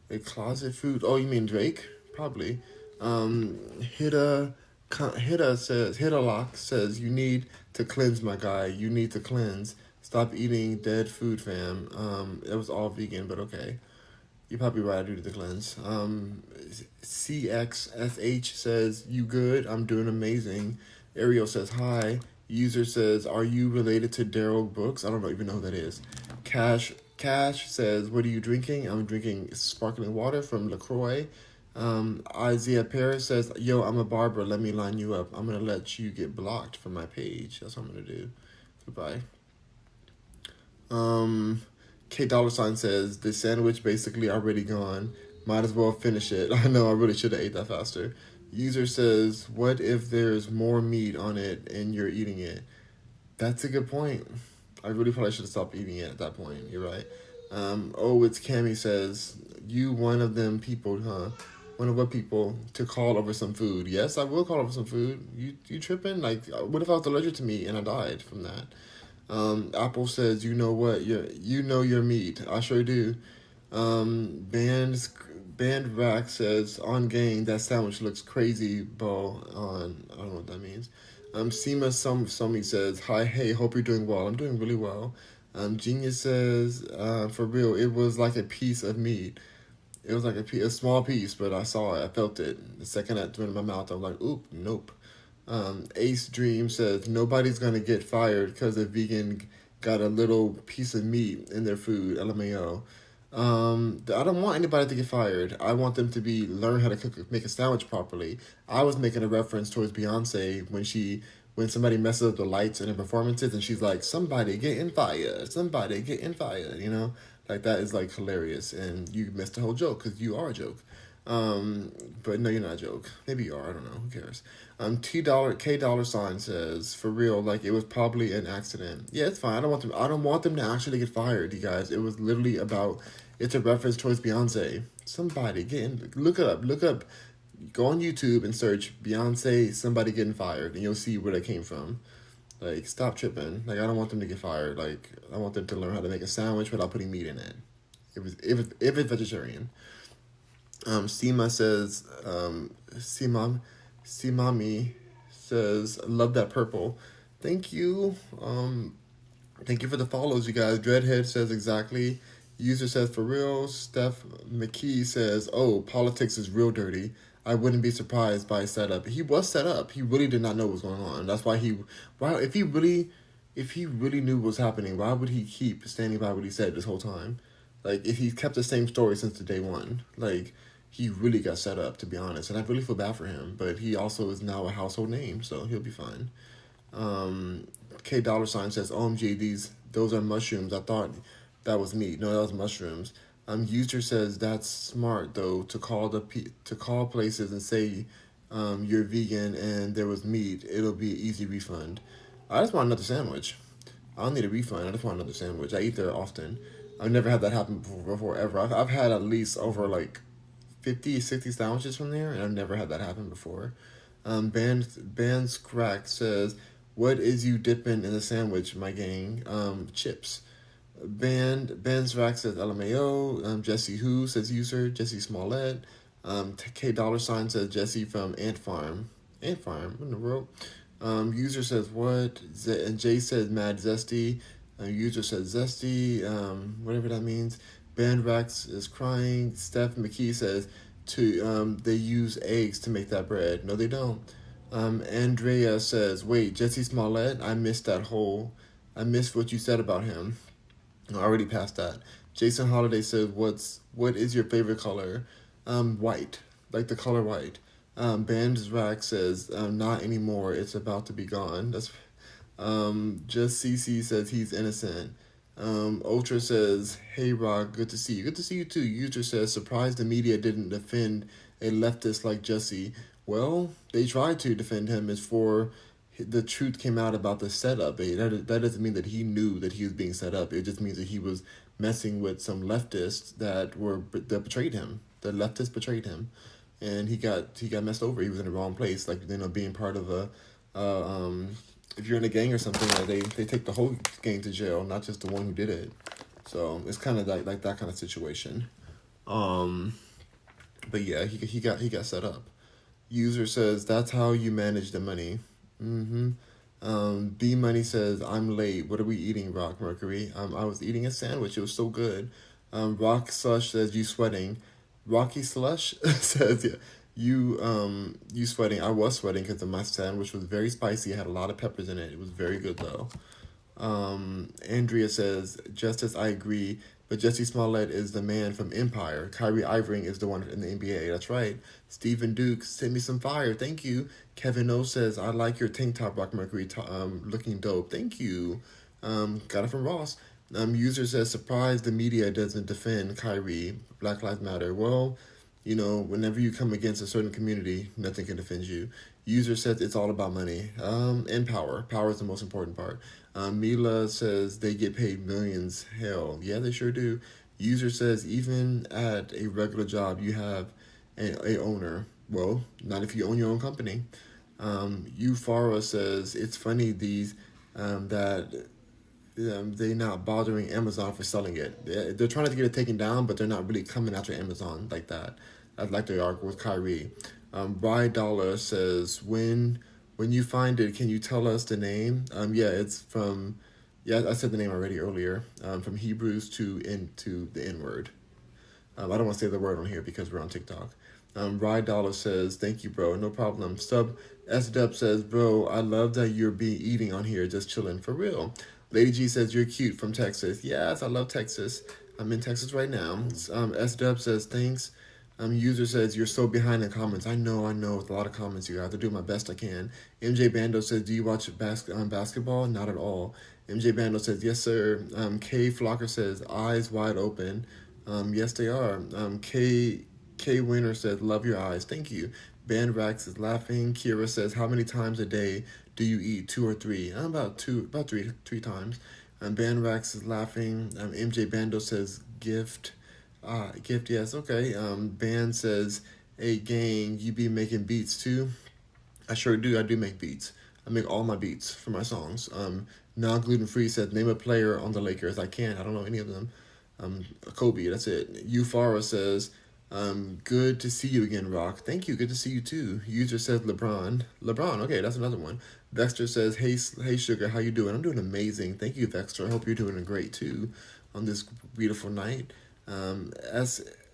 A closet fruit? Oh, you mean Drake? Probably. Hitta Lock says, you need to cleanse, my guy. You need to cleanse. Stop eating dead food, fam. It was all vegan, but okay. You're probably right, I do need to cleanse. CXSH says, you good? I'm doing amazing. Ariel says, hi. User says, are you related to Daryl Brooks? I don't even know who that is. Cash says, what are you drinking? I'm drinking sparkling water from LaCroix. Isaiah Paris says, yo, I'm a barber. Let me line you up. I'm going to let you get blocked from my page. That's what I'm going to do. Goodbye. K dollar sign says, the sandwich basically already gone. Might as well finish it. I know, I really should have ate that faster. User says, what if there's more meat on it and you're eating it? That's a good point. I really probably should have stopped eating it at that point. You're right. Oh, it's Cammy says, you one of them people, huh? One of what people to call over some food? Yes, I will call over some food. You tripping? Like, what if I was allergic to meat and I died from that? Apple says, you know what? You know your meat. I sure do. Band Rack says, on game, that sandwich looks crazy, bro. I don't know what that means. Seema Somi says, hi, hey, hope you're doing well. I'm doing really well. Genius says, for real, it was like a piece of meat. It was like a small piece, but I saw it. I felt it. The second that went in my mouth, I was like, oop, nope. Ace Dream says, nobody's going to get fired because a vegan got a little piece of meat in their food. LMAO. I don't want anybody to get fired. I want them to learn how to make a sandwich properly. I was making a reference towards Beyonce when somebody messes up the lights in her performances and she's like, somebody getting fired, somebody getting fired, like that is like hilarious, and you missed the whole joke because you are a joke. But no, you're not a joke. Maybe you are. I don't know. Who cares? K$ says, for real, like it was probably an accident. Yeah, it's fine. I don't want them to actually get fired, you guys. It was literally about. It's a reference towards Beyonce. Somebody getting look it up. Look up. Go on YouTube and search Beyonce. Somebody getting fired, and you'll see where that came from. Like, stop tripping. Like, I don't want them to get fired. Like, I want them to learn how to make a sandwich without putting meat in it. If it's vegetarian. Seema says, Simami says, love that purple. Thank you. Thank you for the follows, you guys. Dreadhead says exactly. User says for real. Steph McKee says, oh, politics is real dirty. I wouldn't be surprised by his setup. He was set up. He really did not know what was going on. That's why if he really knew what was happening, why would he keep standing by what he said this whole time? Like, if he kept the same story since the day one, like, he really got set up, to be honest. And I really feel bad for him, but he also is now a household name, so he'll be fine. K $ says, OMG, those are mushrooms. I thought that was meat. No, that was mushrooms. User says, that's smart, though, to call places and say you're vegan and there was meat. It'll be an easy refund. I just want another sandwich. I don't need a refund. I just want another sandwich. I eat there often. I've never had that happen before ever. I've had at least over like 50, 60 sandwiches from there, and I've never had that happen before. Band's Crack says, what is you dipping in the sandwich, my gang? Chips. Ben's Rack says LMAO. Jesse Who says user. Jesse Smollett. K$ says Jesse from Ant Farm. Ant Farm? What in the world? User says what? And Jay says mad zesty. User says zesty. Whatever that means. Band Rax is crying. Steph McKee says they use eggs to make that bread. No, they don't. Andrea says, wait, Jesse Smollett? I missed what you said about him. I already passed that. Jason Holiday says, what is your favorite color? White. Like the color white. Band's Rack says, not anymore. It's about to be gone. That's just CC says he's innocent. Ultra says, hey Rock, good to see you. Good to see you too. User says, surprised the media didn't defend a leftist like Jesse. Well, they tried to defend him as for the truth came out about the setup. That doesn't mean that he knew that he was being set up. It just means that he was messing with some leftists that betrayed him. The leftists betrayed him, and he got messed over. He was in the wrong place. Like, being part of if you're in a gang or something, like they take the whole gang to jail, not just the one who did it. So it's kind of like that kind of situation. But yeah, he got set up. User says that's how you manage the money. B Money says I'm late. What are we eating, Rock Mercury? I was eating a sandwich. It was so good. Rock Slush says you sweating. Rocky Slush says yeah, you sweating. I was sweating because my sandwich was very spicy. It had a lot of peppers in it. It was very good though. Andrea says, Justice, I agree, but Jesse Smollett is the man from Empire. Kyrie Irving is the one in the NBA. That's right. Stephen Duke, send me some fire. Thank you. Kevin O says, I like your tank top, Rock Mercury, looking dope. Thank you. Got it from Ross. User says, surprised the media doesn't defend Kyrie. Black Lives Matter. Well, whenever you come against a certain community, nothing can defend you. User says it's all about money and power. Power is the most important part. Mila says they get paid millions. Hell, yeah, they sure do. User says even at a regular job, you have a owner. Well, not if you own your own company. Euphara says it's funny that they not bothering Amazon for selling it. They're trying to get it taken down, but they're not really coming after Amazon like that. Like they are with Kyrie. Bry Dollar says when you find it, can you tell us the name? Yeah, it's from. Yeah, I said the name already earlier. From Hebrews to the N word. I don't want to say the word on here because we're on TikTok. Rye Dollar says, thank you, bro. No problem. Sub S Dub says, bro, I love that you're eating on here, just chilling. For real. Lady G says, you're cute from Texas. Yes, I love Texas. I'm in Texas right now. S Dub says, thanks. User says, you're so behind in comments. I know. With a lot of comments, you have to do my best I can. MJ Bando says, do you watch basketball? Not at all. MJ Bando says, yes, sir. K Flocker says, eyes wide open. Yes, they are. K Winner says, love your eyes. Thank you. Band Rax is laughing. Kira says, how many times a day do you eat? 2 or 3? About three times. Band Rax is laughing. MJ Bando says, gift. Gift, yes, okay. Band says, hey, gang, you be making beats too? I sure do. I do make beats. I make all my beats for my songs. Non-gluten free says, name a player on the Lakers. I can't. I don't know any of them. Kobe, that's it. Euphara says, good to see you again, Rock. Thank you. Good to see you too. User says LeBron. Okay, that's another one. Vexter says, hey, Sugar, how you doing? I'm doing amazing. Thank you, Vexter. I hope you're doing great too on this beautiful night.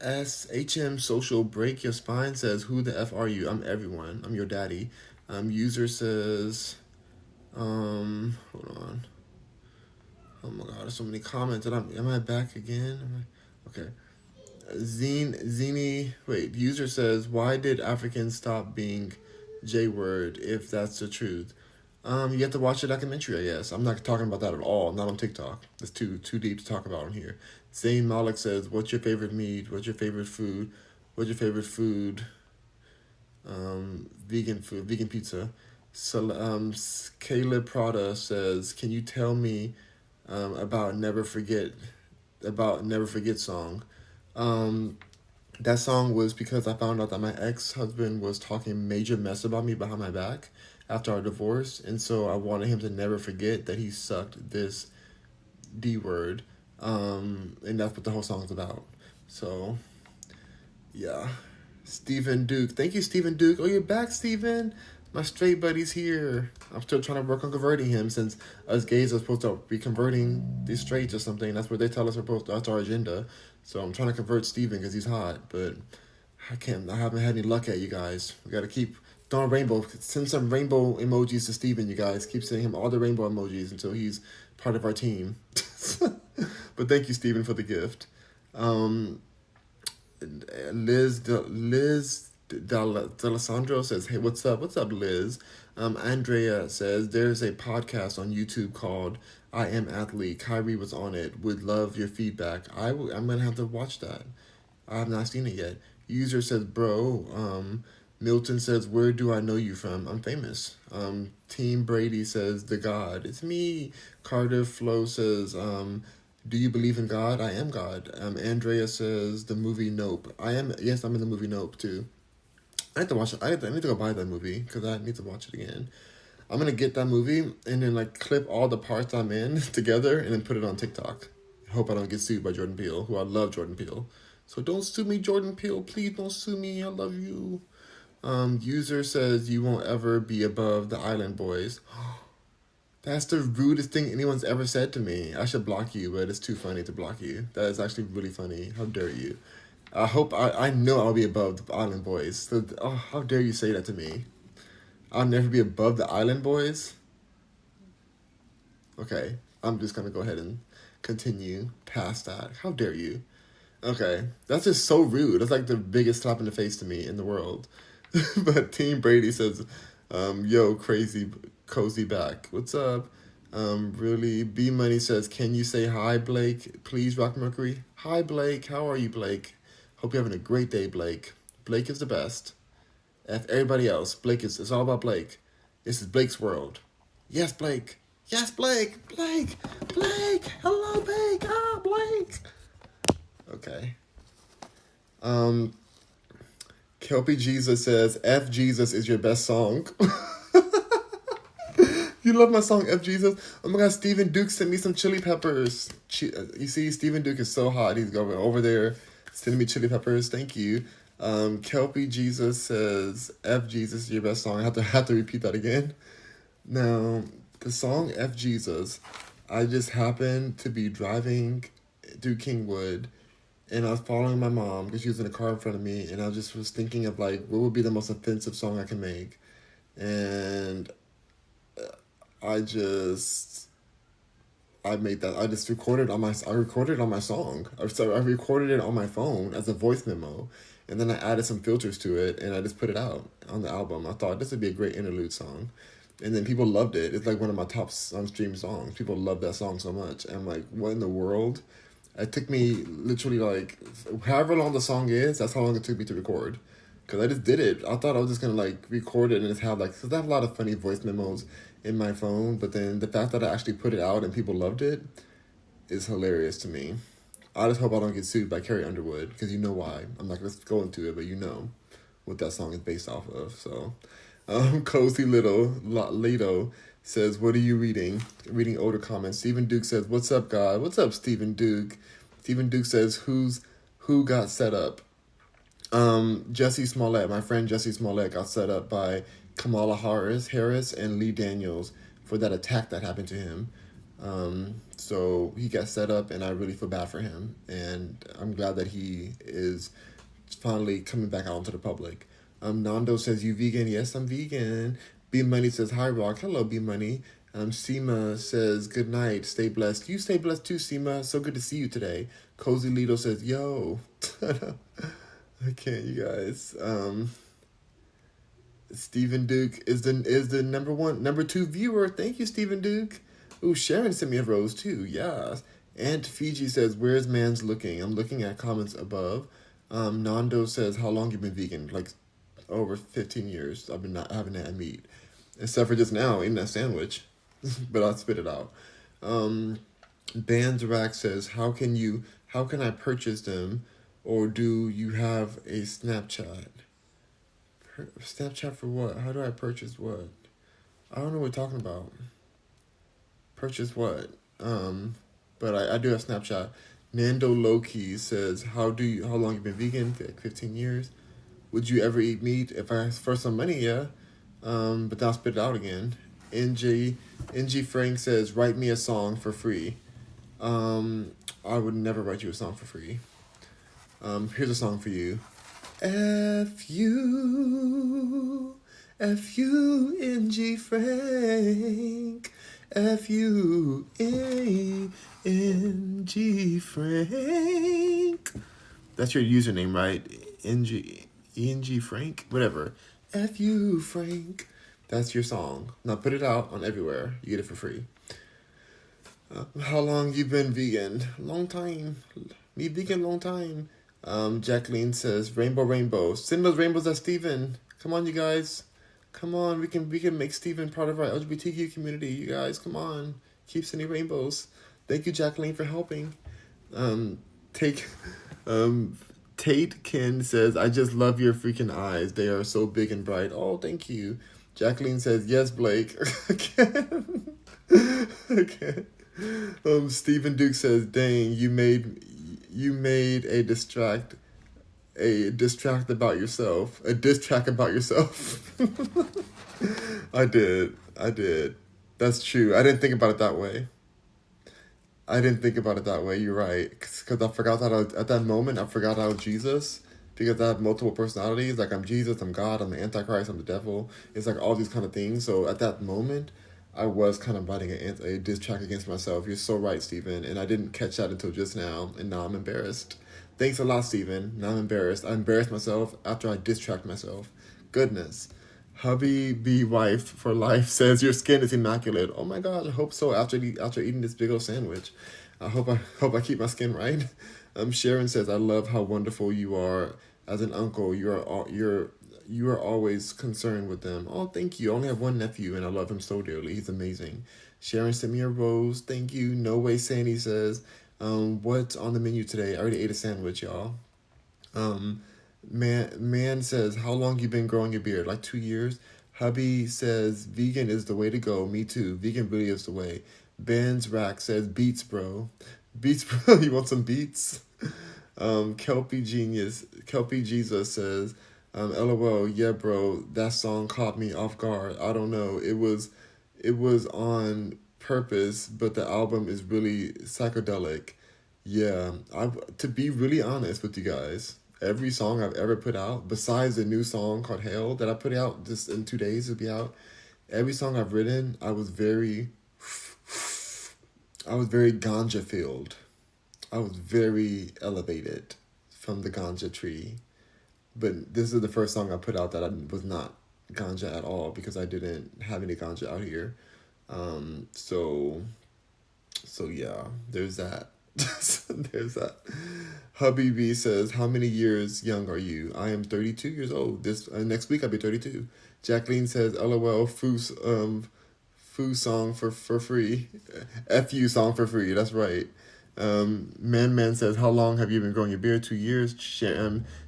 SHM Social Break Your Spine says, who the F are you? I'm everyone. I'm your daddy. User says, hold on. Oh my god, there's so many comments. Am I back again? Okay. User says, why did Africans stop being J-word if that's the truth? You have to watch the documentary, I guess. I'm not talking about that at all. Not on TikTok. It's too deep to talk about on here. Zayn Malik says, what's your favorite meat? What's your favorite food? What's your favorite food? Vegan food, vegan pizza. So, Caleb Prada says, can you tell me about Never Forget song? That song was because I found out that my ex-husband was talking major mess about me behind my back after our divorce, and so I wanted him to never forget that he sucked this D word, and that's what the whole song's about. So, yeah. Stephen Duke. Thank you, Stephen Duke. Oh, you're back, Stephen. My straight buddy's here. I'm still trying to work on converting him since us gays are supposed to be converting these straights or something. That's what they tell us that's our agenda. So I'm trying to convert Steven because he's hot, but I haven't had any luck at you guys. We got to keep throwing send some rainbow emojis to Steven, you guys. Keep sending him all the rainbow emojis until he's part of our team. But thank you, Steven, for the gift. Liz D'Alessandro says, hey, what's up? What's up, Liz? Andrea says, there's a podcast on YouTube called I Am Athlete. Kyrie was on it. Would love your feedback. I'm going to have to watch that. I have not seen it yet. User says, bro. Milton says, where do I know you from? I'm famous. Team Brady says, the God. It's me. Carter Flo says, do you believe in God? I am God. Andrea says, the movie Nope. Yes, I'm in the movie Nope too. I have to watch it. I need to go buy that movie because I need to watch it again. I'm going to get that movie and then clip all the parts I'm in together and then put it on TikTok. Hope I don't get sued by Jordan Peele, who I love Jordan Peele. So don't sue me, Jordan Peele. Please don't sue me. I love you. User says you won't ever be above the Island Boys. That's the rudest thing anyone's ever said to me. I should block you, but it's too funny to block you. That is actually really funny. How dare you? I know I'll be above the Island Boys. So, how dare you say that to me? I'll never be above the Island Boys? Okay, I'm just gonna go ahead and continue past that. How dare you? Okay, that's just so rude. That's like the biggest slap in the face to me in the world. But Team Brady says, yo, crazy cozy back. What's up? Really, B Money says, can you say hi, Blake? Please, Rock Mercury. Hi, Blake. How are you, Blake? Hope you're having a great day, Blake. Blake is the best. F everybody else. It's all about Blake. This is Blake's world. Yes, Blake. Yes, Blake. Blake. Blake. Hello, Blake. Ah, Blake. Okay. Kelpie Jesus says, F Jesus is your best song. You love my song, F Jesus? Oh my God, Stephen Duke sent me some chili peppers. You see, Stephen Duke is so hot. He's going over there sending me chili peppers. Thank you. Kelpie Jesus says, F Jesus is your best song. I have to repeat that again. Now, the song F Jesus, I just happened to be driving through Kingwood, and I was following my mom because she was in a car in front of me, and I just was thinking of like, what would be the most offensive song I can make? And I just I made that. I recorded it on my song. I recorded it on my phone as a voice memo, and then I added some filters to it, and I just put it out on the album. I thought this would be a great interlude song, and then people loved it. It's like one of my top stream songs. People love that song so much. And I'm like, what in the world? It took me literally like however long the song is. That's how long it took me to record. Cause I just did it. I thought I was just gonna like record it and just have like, cause I have a lot of funny voice memos in my phone, but then the fact that I actually put it out and people loved it is hilarious to me. I just hope I don't get sued by Carrie Underwood, because you know why. I'm not gonna go into it, but you know what that song is based off of. So, Cozy Leto says, "What are you reading?" Reading older comments. Stephen Duke says, "What's up, God? What's up, Stephen Duke?" Stephen Duke says, "Who got set up?" Jesse Smollett, my friend Jesse Smollett, got set up by Kamala Harris and Lee Daniels for that attack that happened to him. So he got set up, and I really feel bad for him. And I'm glad that he is finally coming back out into the public. Nando says, "You vegan?" Yes, I'm vegan. B Money says, "Hi, Rock." Hello, B Money. Seema says, "Good night. Stay blessed." You stay blessed too, Seema. So good to see you today. Cozy Lido says, "Yo." I can't, you guys. Stephen Duke is the number two viewer. Thank you, Stephen Duke. Ooh, Sharon sent me a rose too. Yes. And Fiji says, "Where's man's looking?" I'm looking at comments above. Nando says, "How long you been vegan?" Like over 15 years. I've been not having that meat, except for just now eating that sandwich, but I spit it out. Bands Rack says, How can I purchase them, or do you have a Snapchat? Snapchat for what? How do I purchase what? I don't know what you're talking about. Purchase what? But I do have Snapchat. Nando Lowkey says, How long you been vegan? Like 15 years. Would you ever eat meat? If I ask for some money, yeah. But then I'll spit it out again. NG Frank says, "Write me a song for free." I would never write you a song for free. Here's a song for you. F-U-N-G Frank. F-U-N-G Frank. That's your username, right? E-N-G Frank? Whatever. F-U Frank. That's your song. Now put it out on everywhere. You get it for free. How long you been vegan? Long time. Me vegan long time. Jacqueline says, Rainbow. Send those rainbows at Steven. Come on, you guys. Come on, we can make Steven part of our LGBTQ community. You guys, come on. Keep sending rainbows. Thank you, Jacqueline, for helping. Tate Ken says, "I just love your freaking eyes. They are so big and bright." Oh, thank you. Jacqueline says, "Yes, Blake." Okay. Stephen Duke says, "Dang, you made a diss track about yourself. A diss track about yourself." I did. That's true. I didn't think about it that way. You're right. Because I forgot that at that moment, I forgot I was Jesus. Because I have multiple personalities. Like, I'm Jesus, I'm God, I'm the Antichrist, I'm the devil. It's like all these kind of things. So at that moment, I was kind of writing a diss track against myself. You're so right, Stephen. And I didn't catch that until just now. And now I'm embarrassed. Thanks a lot, Stephen. Now I'm embarrassed. I embarrassed myself after I diss tracked myself. Goodness. Hubby B Wife for Life says, "Your skin is immaculate." Oh my God, I hope so. After eating this big old sandwich, I hope I keep my skin right. Sharon says, "I love how wonderful you are as an uncle. You're You are always concerned with them. Oh, thank you. I only have one nephew, and I love him so dearly. He's amazing. Sharon sent me a rose. Thank you. No Way Sandy says, what's on the menu today? I already ate a sandwich, y'all. Um, man says, how long you been growing your beard? Like 2 years. Hubby says, vegan is the way to go. Me too. Vegan really is the way. Ben's Rack says, beats, bro. Beats, bro. You want some beats? Kelpie Jesus says, LOL, yeah, bro, that song caught me off guard. I don't know. It was on purpose, but the album is really psychedelic. Yeah, to be really honest with you guys, every song I've ever put out, besides the new song called Hell that I put out just in 2 days to be out, every song I've written, I was very ganja filled. I was very elevated from the ganja tree. But this is the first song I put out that I was not ganja at all because I didn't have any ganja out here. So yeah, there's that. There's that. Hubby B says, how many years young are you? I am 32 years old. This next week I'll be 32. Jacqueline says, LOL, foo song for free. FU song for free. That's right. Man says, how long have you been growing your beard? 2 years.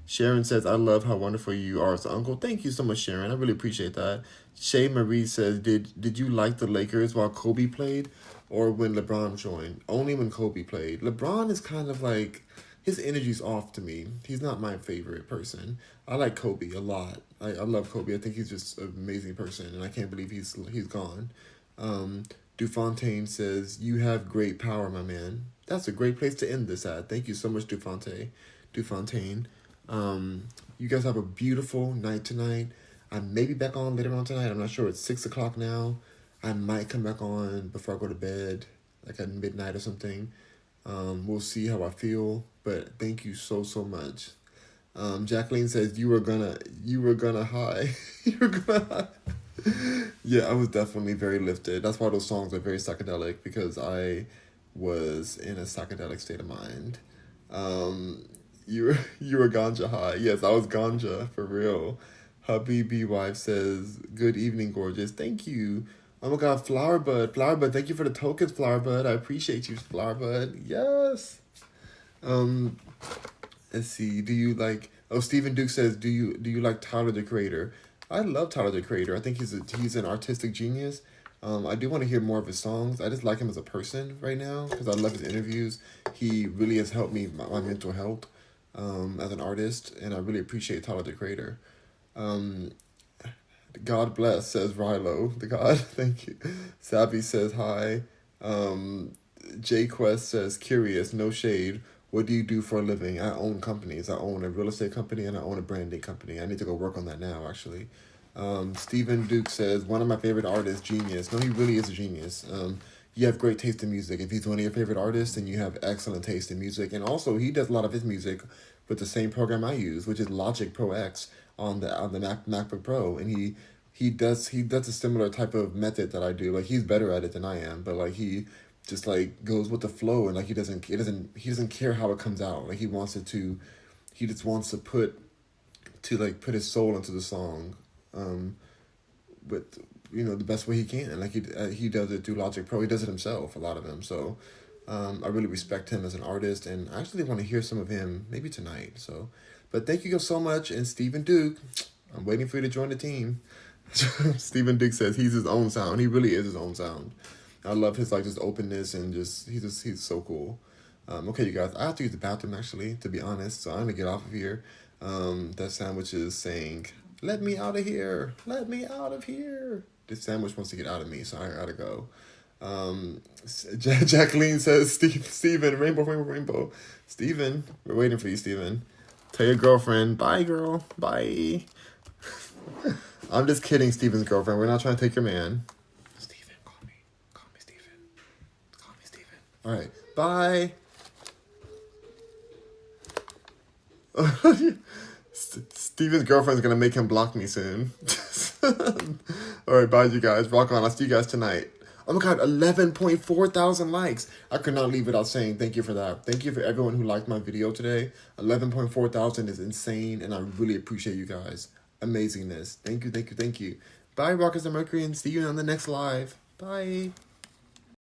Sharon says, I love how wonderful you are as an uncle. Thank you so much, Sharon. I really appreciate that. Shay Marie says, did you like the Lakers while Kobe played or when LeBron joined? Only when Kobe played. LeBron is kind of like, his energy's off to me. He's not my favorite person. I like Kobe a lot. I love Kobe. I think he's just an amazing person, and I can't believe he's gone. Dufontaine says, you have great power, my man. That's a great place to end this at. Thank you so much, Dufontaine. You guys have a beautiful night tonight. I may be back on later on tonight. I'm not sure. It's 6 o'clock now. I might come back on before I go to bed, like at midnight or something. We'll see how I feel. But thank you so much. Jacqueline says, you were gonna high. You were gonna high. Yeah, I was definitely very lifted. That's why those songs are very psychedelic, because I was in a psychedelic state of mind. You were ganja high. Yes, I was ganja for real. Hubby B wife says, good evening, gorgeous. Thank you. Oh my god, Flowerbud, thank you for the tokens, Flowerbud. I appreciate you, Flowerbud. Yes. Let's see. Do you like? Oh, Stephen Duke says, do you like Tyler the Creator? I love Tyler the Creator. I think he's an artistic genius. I do want to hear more of his songs. I just like him as a person right now because I love his interviews. He really has helped me my mental health as an artist, and I really appreciate Tyler the Creator. God bless, says Rilo, the God. Thank you. Savvy says hi. J Quest says, curious, no shade. What do you do for a living? I own companies. I own a real estate company and I own a branding company. I need to go work on that now, actually. Stephen Duke says, one of my favorite artists, genius. No, he really is a genius. You have great taste in music. If he's one of your favorite artists, then you have excellent taste in music. And also, he does a lot of his music with the same program I use, which is Logic Pro X on the MacBook Pro. And he does a similar type of method that I do. Like, he's better at it than I am, but like he just like goes with the flow, and like he doesn't care how it comes out. Like he just wants to put his soul into the song, with the best way he can. Like he does it through Logic Pro. He does it himself, a lot of him. So I really respect him as an artist, and I actually want to hear some of him maybe tonight. So, but thank you so much. And Stephen Duke, I'm waiting for you to join the team. Stephen Duke says he's his own sound. He really is his own sound. I love his just openness, and he's so cool. Okay, you guys, I have to use the bathroom actually, to be honest. So I'm gonna get off of here. That sandwich is saying, "Let me out of here! Let me out of here!" This sandwich wants to get out of me, so I gotta go. Jacqueline says, Steven, rainbow. Steven, we're waiting for you, Steven. Tell your girlfriend, bye, girl, bye. I'm just kidding, Steven's girlfriend. We're not trying to take your man. All right, bye. Steven's girlfriend's gonna make him block me soon. All right, bye, you guys. Rock on. I'll see you guys tonight. Oh my god, 11.4 thousand likes. I could not leave without saying thank you for that. Thank you for everyone who liked my video today. 11.4 thousand is insane, and I really appreciate you guys. amazingness. Thank you, thank you, thank you. Bye, Rockers and Mercury, and see you on the next live. Bye.